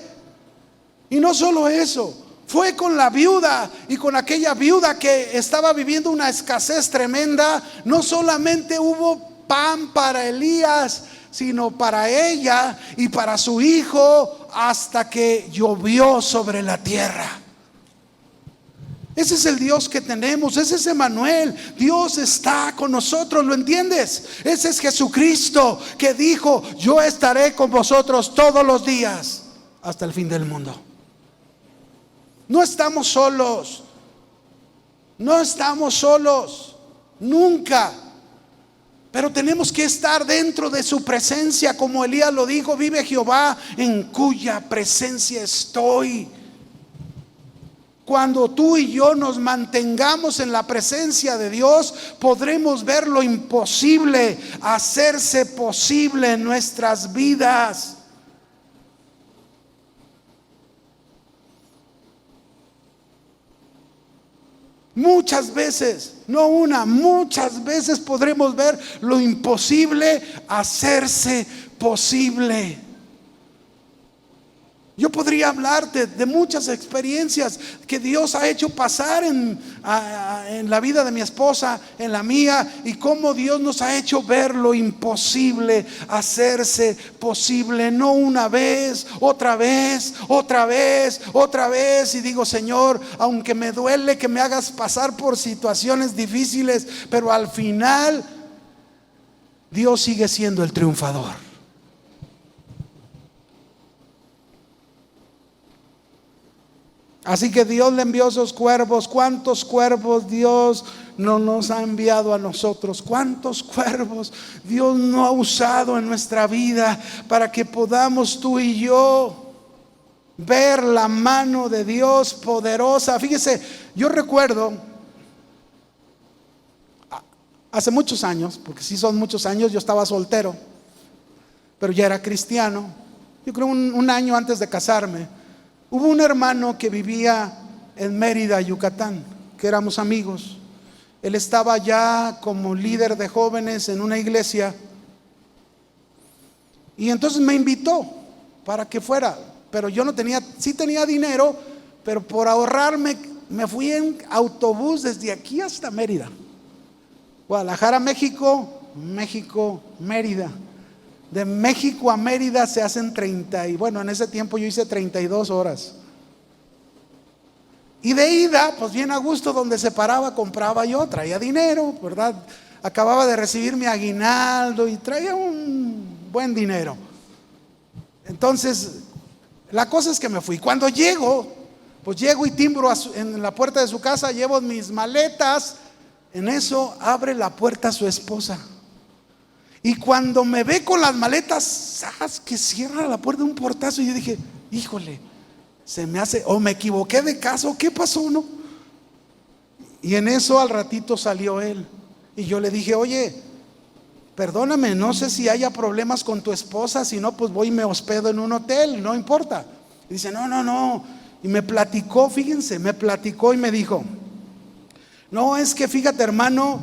Y no solo eso, fue con la viuda, y con aquella viuda que estaba viviendo una escasez tremenda. No solamente hubo pan para Elías, sino para ella y para su hijo, hasta que llovió sobre la tierra. Ese es el Dios que tenemos, ese es Emmanuel. Dios está con nosotros, ¿lo entiendes? Ese es Jesucristo que dijo: yo estaré con vosotros todos los días hasta el fin del mundo. No estamos solos, no estamos solos, nunca. Pero tenemos que estar dentro de su presencia, como Elías lo dijo: vive Jehová en cuya presencia estoy. Cuando tú y yo nos mantengamos en la presencia de Dios, podremos ver lo imposible hacerse posible en nuestras vidas. Muchas veces, no una, muchas veces podremos ver lo imposible hacerse posible. Yo podría hablarte de muchas experiencias que Dios ha hecho pasar en la vida de mi esposa, en la mía, y cómo Dios nos ha hecho ver lo imposible hacerse posible. No una vez, otra vez, otra vez, otra vez. Y digo: Señor, aunque me duele que me hagas pasar por situaciones difíciles, pero al final Dios sigue siendo el triunfador. Así que Dios le envió esos cuervos. ¿Cuántos cuervos Dios no nos ha enviado a nosotros? ¿Cuántos cuervos Dios no ha usado en nuestra vida para que podamos tú y yo ver la mano de Dios poderosa? Fíjese, yo recuerdo hace muchos años, porque sí son muchos años, yo estaba soltero, pero ya era cristiano. Yo creo un año antes de casarme. Hubo un hermano que vivía en Mérida, Yucatán, que éramos amigos. Él estaba ya como líder de jóvenes en una iglesia, y entonces me invitó para que fuera. Pero yo no tenía, sí tenía dinero, pero por ahorrarme me fui en autobús desde aquí hasta Mérida. Guadalajara, México, México, Mérida. De México a Mérida se hacen 30, y bueno, en ese tiempo yo hice 32 horas. Y de ida, pues bien a gusto, donde se paraba compraba yo, traía dinero, ¿verdad? Acababa de recibir mi aguinaldo y traía un buen dinero. Entonces, la cosa es que me fui. Cuando llego, pues llego y timbro en la puerta de su casa, llevo mis maletas. En eso abre la puerta su esposa. Y cuando me ve con las maletas, ¡zas!, que cierra la puerta de un portazo. Y yo dije: híjole, se me hace, o me equivoqué de casa, ¿qué pasó, no? Y en eso al ratito salió él. Y yo le dije: oye, perdóname, no sé si haya problemas con tu esposa. Si no, pues voy y me hospedo en un hotel, no importa. Y dice: no. Y me platicó, fíjense, me platicó y me dijo: no, es que fíjate, hermano,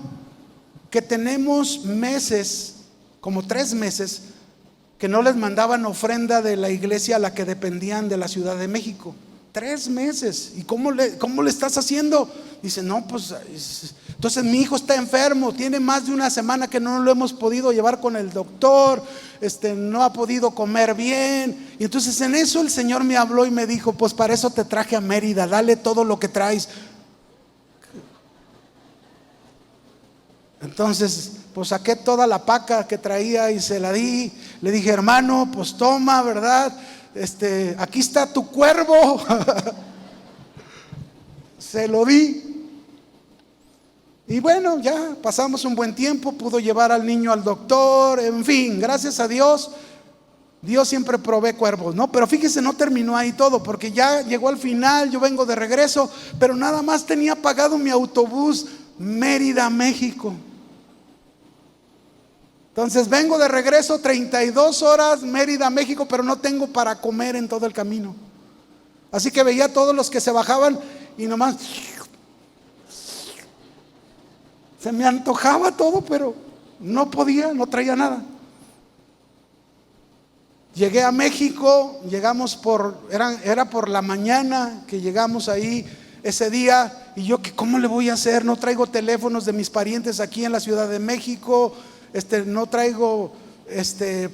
que tenemos meses, como 3 meses, que no les mandaban ofrenda de la iglesia a la que dependían de la Ciudad de México. 3 meses. ¿Y cómo le estás haciendo? Dice: no, pues entonces mi hijo está enfermo, tiene más de una semana que no lo hemos podido llevar con el doctor, no ha podido comer bien. Y entonces en eso el Señor me habló y me dijo: pues para eso te traje a Mérida, dale todo lo que traes. Entonces, pues saqué toda la paca que traía y se la di. Le dije: hermano, pues toma, ¿verdad? Aquí está tu cuervo. Se lo di. Y bueno, ya pasamos un buen tiempo. Pudo llevar al niño al doctor. En fin, gracias a Dios, Dios siempre provee cuervos, ¿no? Pero fíjese, no terminó ahí todo, porque ya llegó al final. Yo vengo de regreso, pero nada más tenía pagado mi autobús Mérida, México. Entonces vengo de regreso, 32 horas, Mérida, México, pero no tengo para comer en todo el camino. Así que veía a todos los que se bajaban y nomás se me antojaba todo, pero no podía, no traía nada. Llegué a México, llegamos era por la mañana que llegamos ahí ese día, y yo, ¿cómo le voy a hacer? No traigo teléfonos de mis parientes aquí en la Ciudad de México, no traigo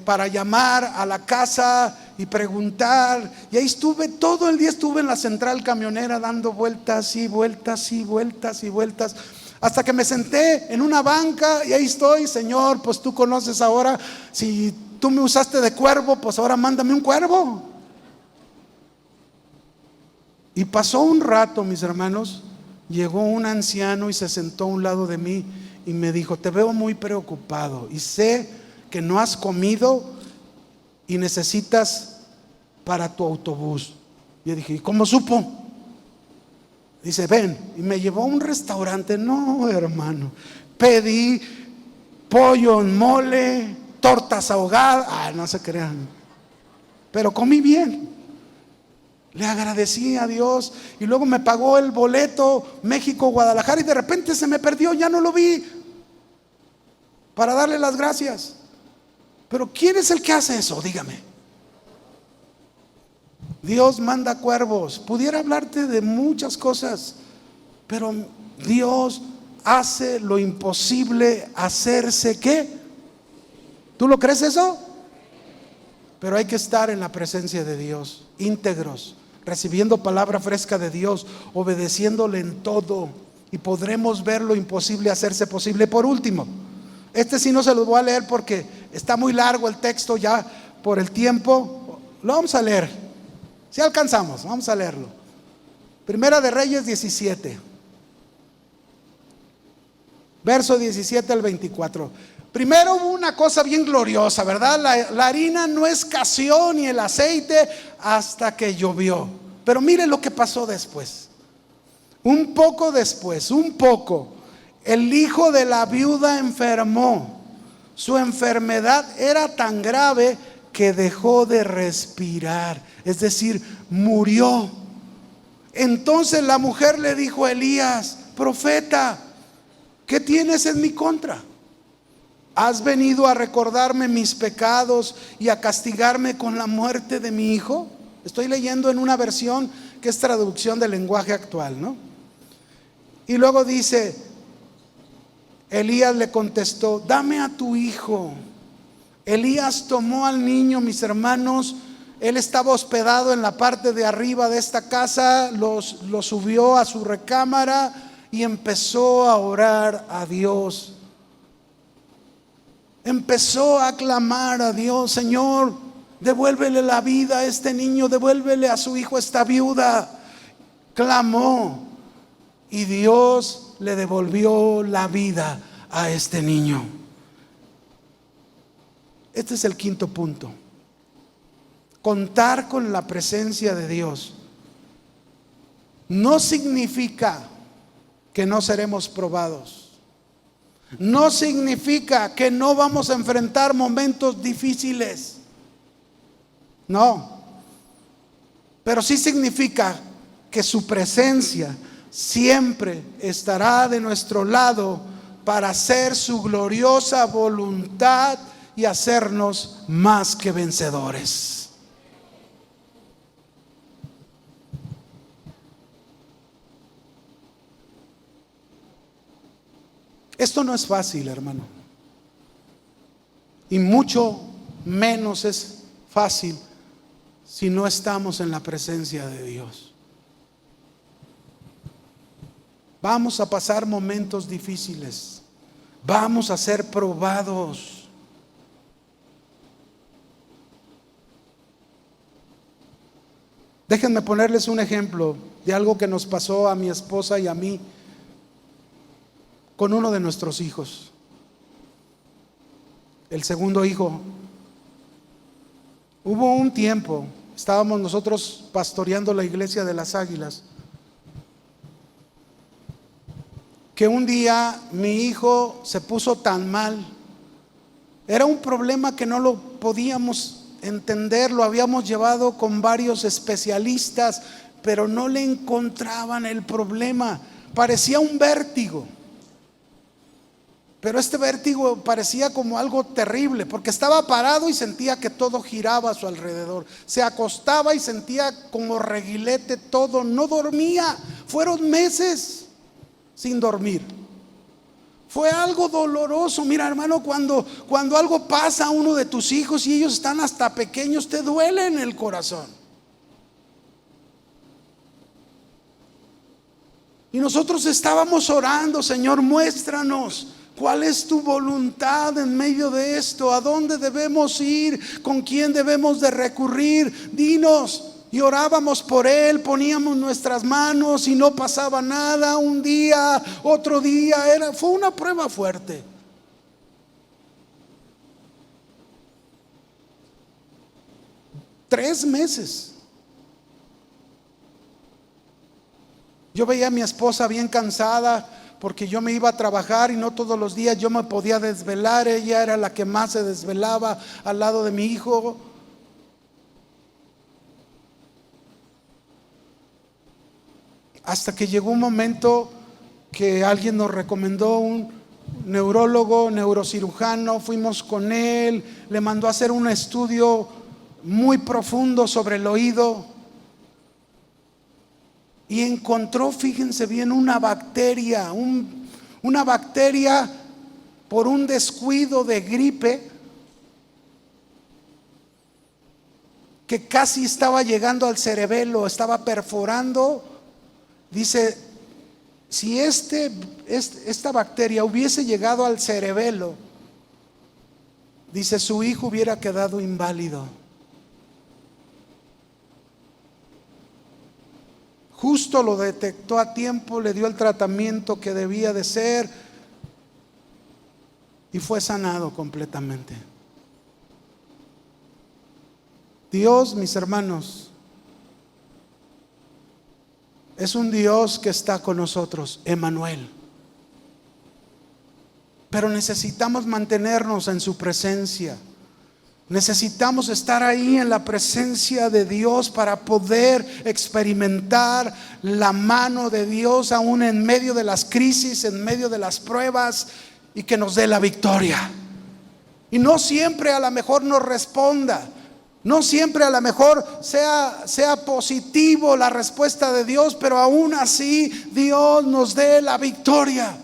para llamar a la casa y preguntar. Y ahí estuve todo el día, estuve en la central camionera dando vueltas y vueltas y vueltas y vueltas, hasta que me senté en una banca y ahí estoy. Señor, pues tú conoces ahora, si tú me usaste de cuervo, pues ahora mándame un cuervo. Y pasó un rato, mis hermanos, llegó un anciano y se sentó a un lado de mí y me dijo: te veo muy preocupado y sé que no has comido y necesitas para tu autobús. Yo dije: ¿y cómo supo? Dice: ven. Y me llevó a un restaurante. No, hermano, pedí pollo en mole, tortas ahogadas, no se crean, pero comí bien. Le agradecí a Dios y luego me pagó el boleto México-Guadalajara y de repente se me perdió, ya no lo vi, para darle las gracias. Pero ¿quién es el que hace eso? Dígame. Dios manda cuervos. Pudiera hablarte de muchas cosas, pero Dios hace lo imposible hacerse. ¿Qué? ¿Tú lo crees eso? Pero hay que estar en la presencia de Dios, íntegros, recibiendo palabra fresca de Dios, obedeciéndole en todo, y podremos ver lo imposible hacerse posible. Por último, sí no se los voy a leer porque está muy largo el texto ya por el tiempo. Lo vamos a leer, si alcanzamos, vamos a leerlo. Primera de Reyes 17, verso 17 al 24. Primero hubo una cosa bien gloriosa, ¿verdad? La harina no escaseó ni el aceite hasta que llovió. Pero mire lo que pasó después. Un poco después, el hijo de la viuda enfermó. Su enfermedad era tan grave que dejó de respirar, es decir, murió. Entonces la mujer le dijo a Elías: profeta, ¿qué tienes en mi contra? ¿Has venido a recordarme mis pecados y a castigarme con la muerte de mi hijo? Estoy leyendo en una versión que es traducción del lenguaje actual, ¿no? Y luego dice, Elías le contestó: dame a tu hijo. Elías tomó al niño, mis hermanos. Él estaba hospedado en la parte de arriba de esta casa, lo subió a su recámara y empezó a orar a Dios. Empezó a clamar a Dios: Señor, devuélvele la vida a este niño, devuélvele a su hijo, a esta viuda. Clamó y Dios le devolvió la vida a este niño. Este es el quinto punto: contar con la presencia de Dios no significa que no seremos probados. No significa que no vamos a enfrentar momentos difíciles. No. Pero sí significa que su presencia siempre estará de nuestro lado para hacer su gloriosa voluntad y hacernos más que vencedores. Esto no es fácil, hermano, y mucho menos es fácil si no estamos en la presencia de Dios. Vamos a pasar momentos difíciles, vamos a ser probados. Déjenme ponerles un ejemplo de algo que nos pasó a mi esposa y a mí con uno de nuestros hijos, el segundo hijo. Hubo un tiempo, estábamos nosotros pastoreando la iglesia de las Águilas, que un día mi hijo se puso tan mal. Era un problema que no lo podíamos entender, lo habíamos llevado con varios especialistas, pero no le encontraban el problema. Parecía un vértigo, pero este vértigo parecía como algo terrible, porque estaba parado y sentía que todo giraba a su alrededor. Se acostaba y sentía como reguilete todo, no dormía. Fueron meses sin dormir. Fue algo doloroso. Mira, hermano, cuando algo pasa a uno de tus hijos y ellos están hasta pequeños, te duele en el corazón. Y nosotros estábamos orando: Señor, muéstranos cuál es tu voluntad en medio de esto, a dónde debemos ir, con quién debemos de recurrir, dinos. Y orábamos por él, poníamos nuestras manos y no pasaba nada. Un día, otro día, fue una prueba fuerte. Tres meses. Yo veía a mi esposa bien cansada, porque yo me iba a trabajar y no todos los días yo me podía desvelar. Ella era la que más se desvelaba al lado de mi hijo. Hasta que llegó un momento que alguien nos recomendó un neurólogo, neurocirujano. Fuimos con él, le mandó a hacer un estudio muy profundo sobre el oído y encontró, fíjense bien, una bacteria por un descuido de gripe que casi estaba llegando al cerebelo, estaba perforando. Dice, si esta bacteria hubiese llegado al cerebelo, dice, su hijo hubiera quedado inválido. Justo lo detectó a tiempo, le dio el tratamiento que debía de ser y fue sanado completamente. Dios, mis hermanos, es un Dios que está con nosotros, Emmanuel. Pero necesitamos mantenernos en su presencia. Necesitamos estar ahí en la presencia de Dios para poder experimentar la mano de Dios aún en medio de las crisis, en medio de las pruebas, y que nos dé la victoria. Y no siempre a lo mejor nos responda, no siempre a lo mejor sea positivo la respuesta de Dios, pero aún así Dios nos dé la victoria.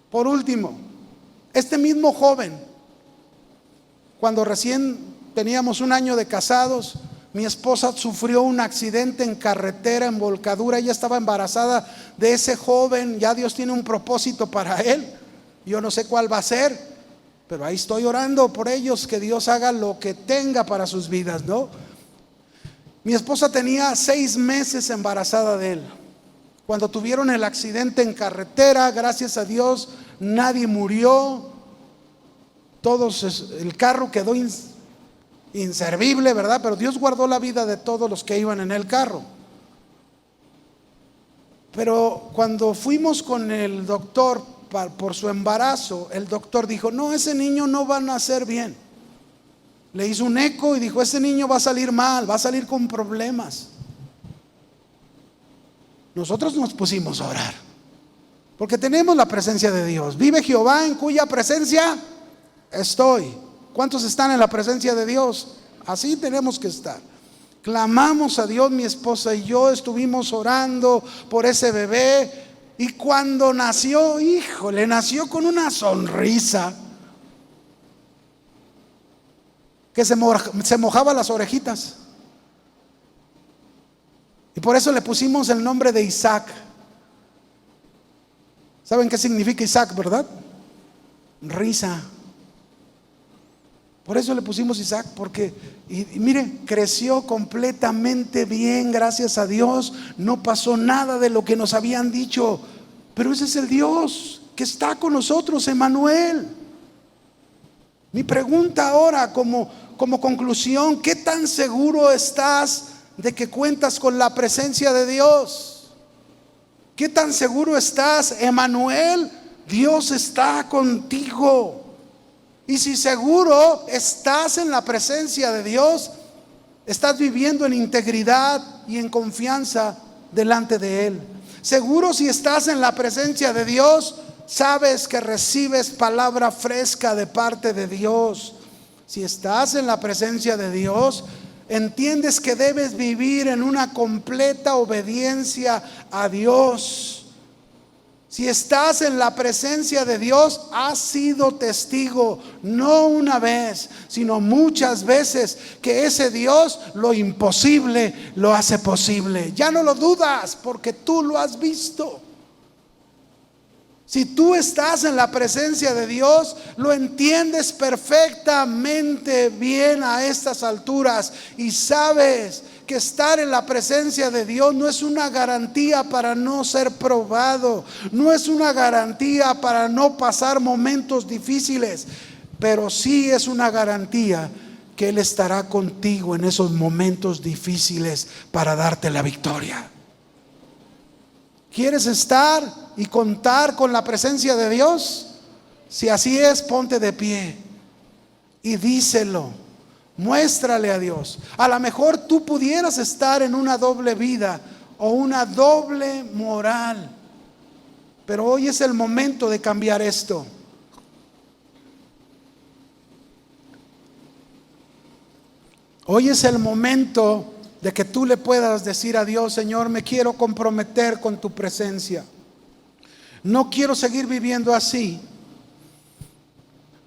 Por último, este mismo joven, cuando recién teníamos 1 año de casados, mi esposa sufrió un accidente en carretera, en volcadura. Ella estaba embarazada de ese joven. Ya Dios tiene un propósito para él. Yo no sé cuál va a ser, pero ahí estoy orando por ellos, que Dios haga lo que tenga para sus vidas, ¿no? Mi esposa tenía 6 meses embarazada de él. Cuando tuvieron el accidente en carretera, gracias a Dios, nadie murió. El carro quedó inservible, ¿verdad? Pero Dios guardó la vida de todos los que iban en el carro. Pero cuando fuimos con el doctor por su embarazo, el doctor dijo: no, ese niño no va a nacer bien. Le hizo un eco y dijo: ese niño va a salir mal, va a salir con problemas. Nosotros nos pusimos a orar, porque tenemos la presencia de Dios. Vive Jehová, en cuya presencia estoy. ¿Cuántos están en la presencia de Dios? Así tenemos que estar. Clamamos a Dios, mi esposa y yo estuvimos orando por ese bebé. Y cuando nació, híjole, nació con una sonrisa que se mojaba las orejitas. Y por eso le pusimos el nombre de Isaac. ¿Saben qué significa Isaac, verdad? Risa. Por eso le pusimos Isaac, porque, y mire, creció completamente bien, gracias a Dios. No pasó nada de lo que nos habían dicho. Pero ese es el Dios que está con nosotros, Emmanuel. Mi pregunta ahora como conclusión: ¿qué tan seguro estás de que cuentas con la presencia de Dios? ¿Qué tan seguro estás, Emmanuel? Dios está contigo. Y si seguro estás en la presencia de Dios, Estás viviendo en integridad y en confianza delante de Él. Seguro, si estás en la presencia de Dios, sabes que recibes palabra fresca de parte de Dios. Si estás en la presencia de Dios, entiendes que debes vivir en una completa obediencia a Dios. Si estás en la presencia de Dios, has sido testigo, no una vez, sino muchas veces, que ese Dios lo imposible lo hace posible. Ya no lo dudas, porque tú lo has visto. Si tú estás en la presencia de Dios, lo entiendes perfectamente bien a estas alturas y sabes que estar en la presencia de Dios no es una garantía para no ser probado, no es una garantía para no pasar momentos difíciles, pero sí es una garantía que Él estará contigo en esos momentos difíciles para darte la victoria. ¿Quieres estar y contar con la presencia de Dios? Si así es, ponte de pie y díselo. Muéstrale a Dios. A lo mejor tú pudieras estar en una doble vida o una doble moral, pero hoy es el momento de cambiar esto. Hoy es el momento de que tú le puedas decir a Dios: Señor, me quiero comprometer con tu presencia. No quiero seguir viviendo así.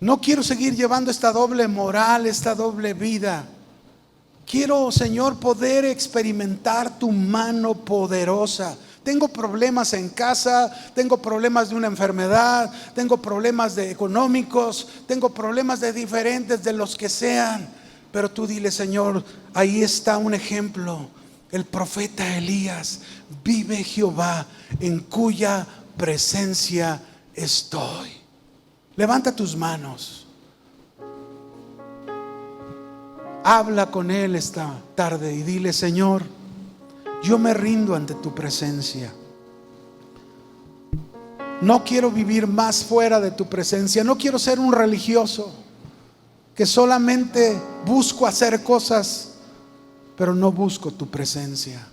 No quiero seguir llevando esta doble moral, esta doble vida. Quiero, Señor, poder experimentar tu mano poderosa. Tengo problemas en casa, tengo problemas de una enfermedad, tengo problemas económicos, tengo problemas de diferentes, de los que sean. Pero tú dile: Señor, ahí está un ejemplo, el profeta Elías. Vive Jehová, en cuya presencia estoy. Levanta tus manos. Habla con Él esta tarde y dile: Señor, yo me rindo ante tu presencia. No quiero vivir más fuera de tu presencia. No quiero ser un religioso que solamente busco hacer cosas, pero no busco tu presencia.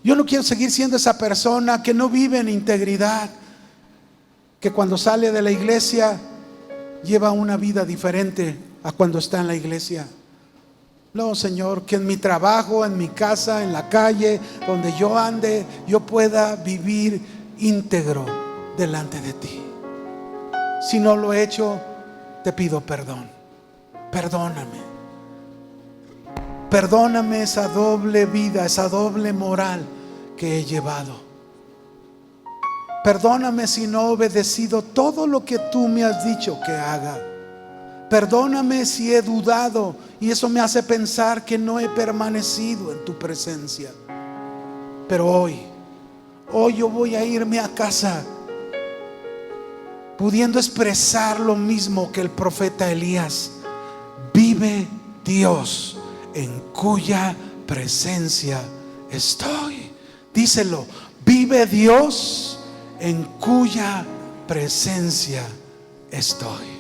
Yo no quiero seguir siendo esa persona que no vive en integridad, que cuando sale de la iglesia lleva una vida diferente a cuando está en la iglesia. No, Señor, que en mi trabajo, en mi casa, en la calle, donde yo ande, yo pueda vivir íntegro delante de ti. Si no lo he hecho, te pido perdón. Perdóname. Perdóname esa doble vida, esa doble moral que he llevado. Perdóname si no he obedecido todo lo que tú me has dicho que haga. Perdóname si he dudado y eso me hace pensar que no he permanecido en tu presencia. Pero hoy yo voy a irme a casa pudiendo expresar lo mismo que el profeta Elías. Vive Dios, en cuya presencia estoy. Díselo: vive Dios, en cuya presencia estoy.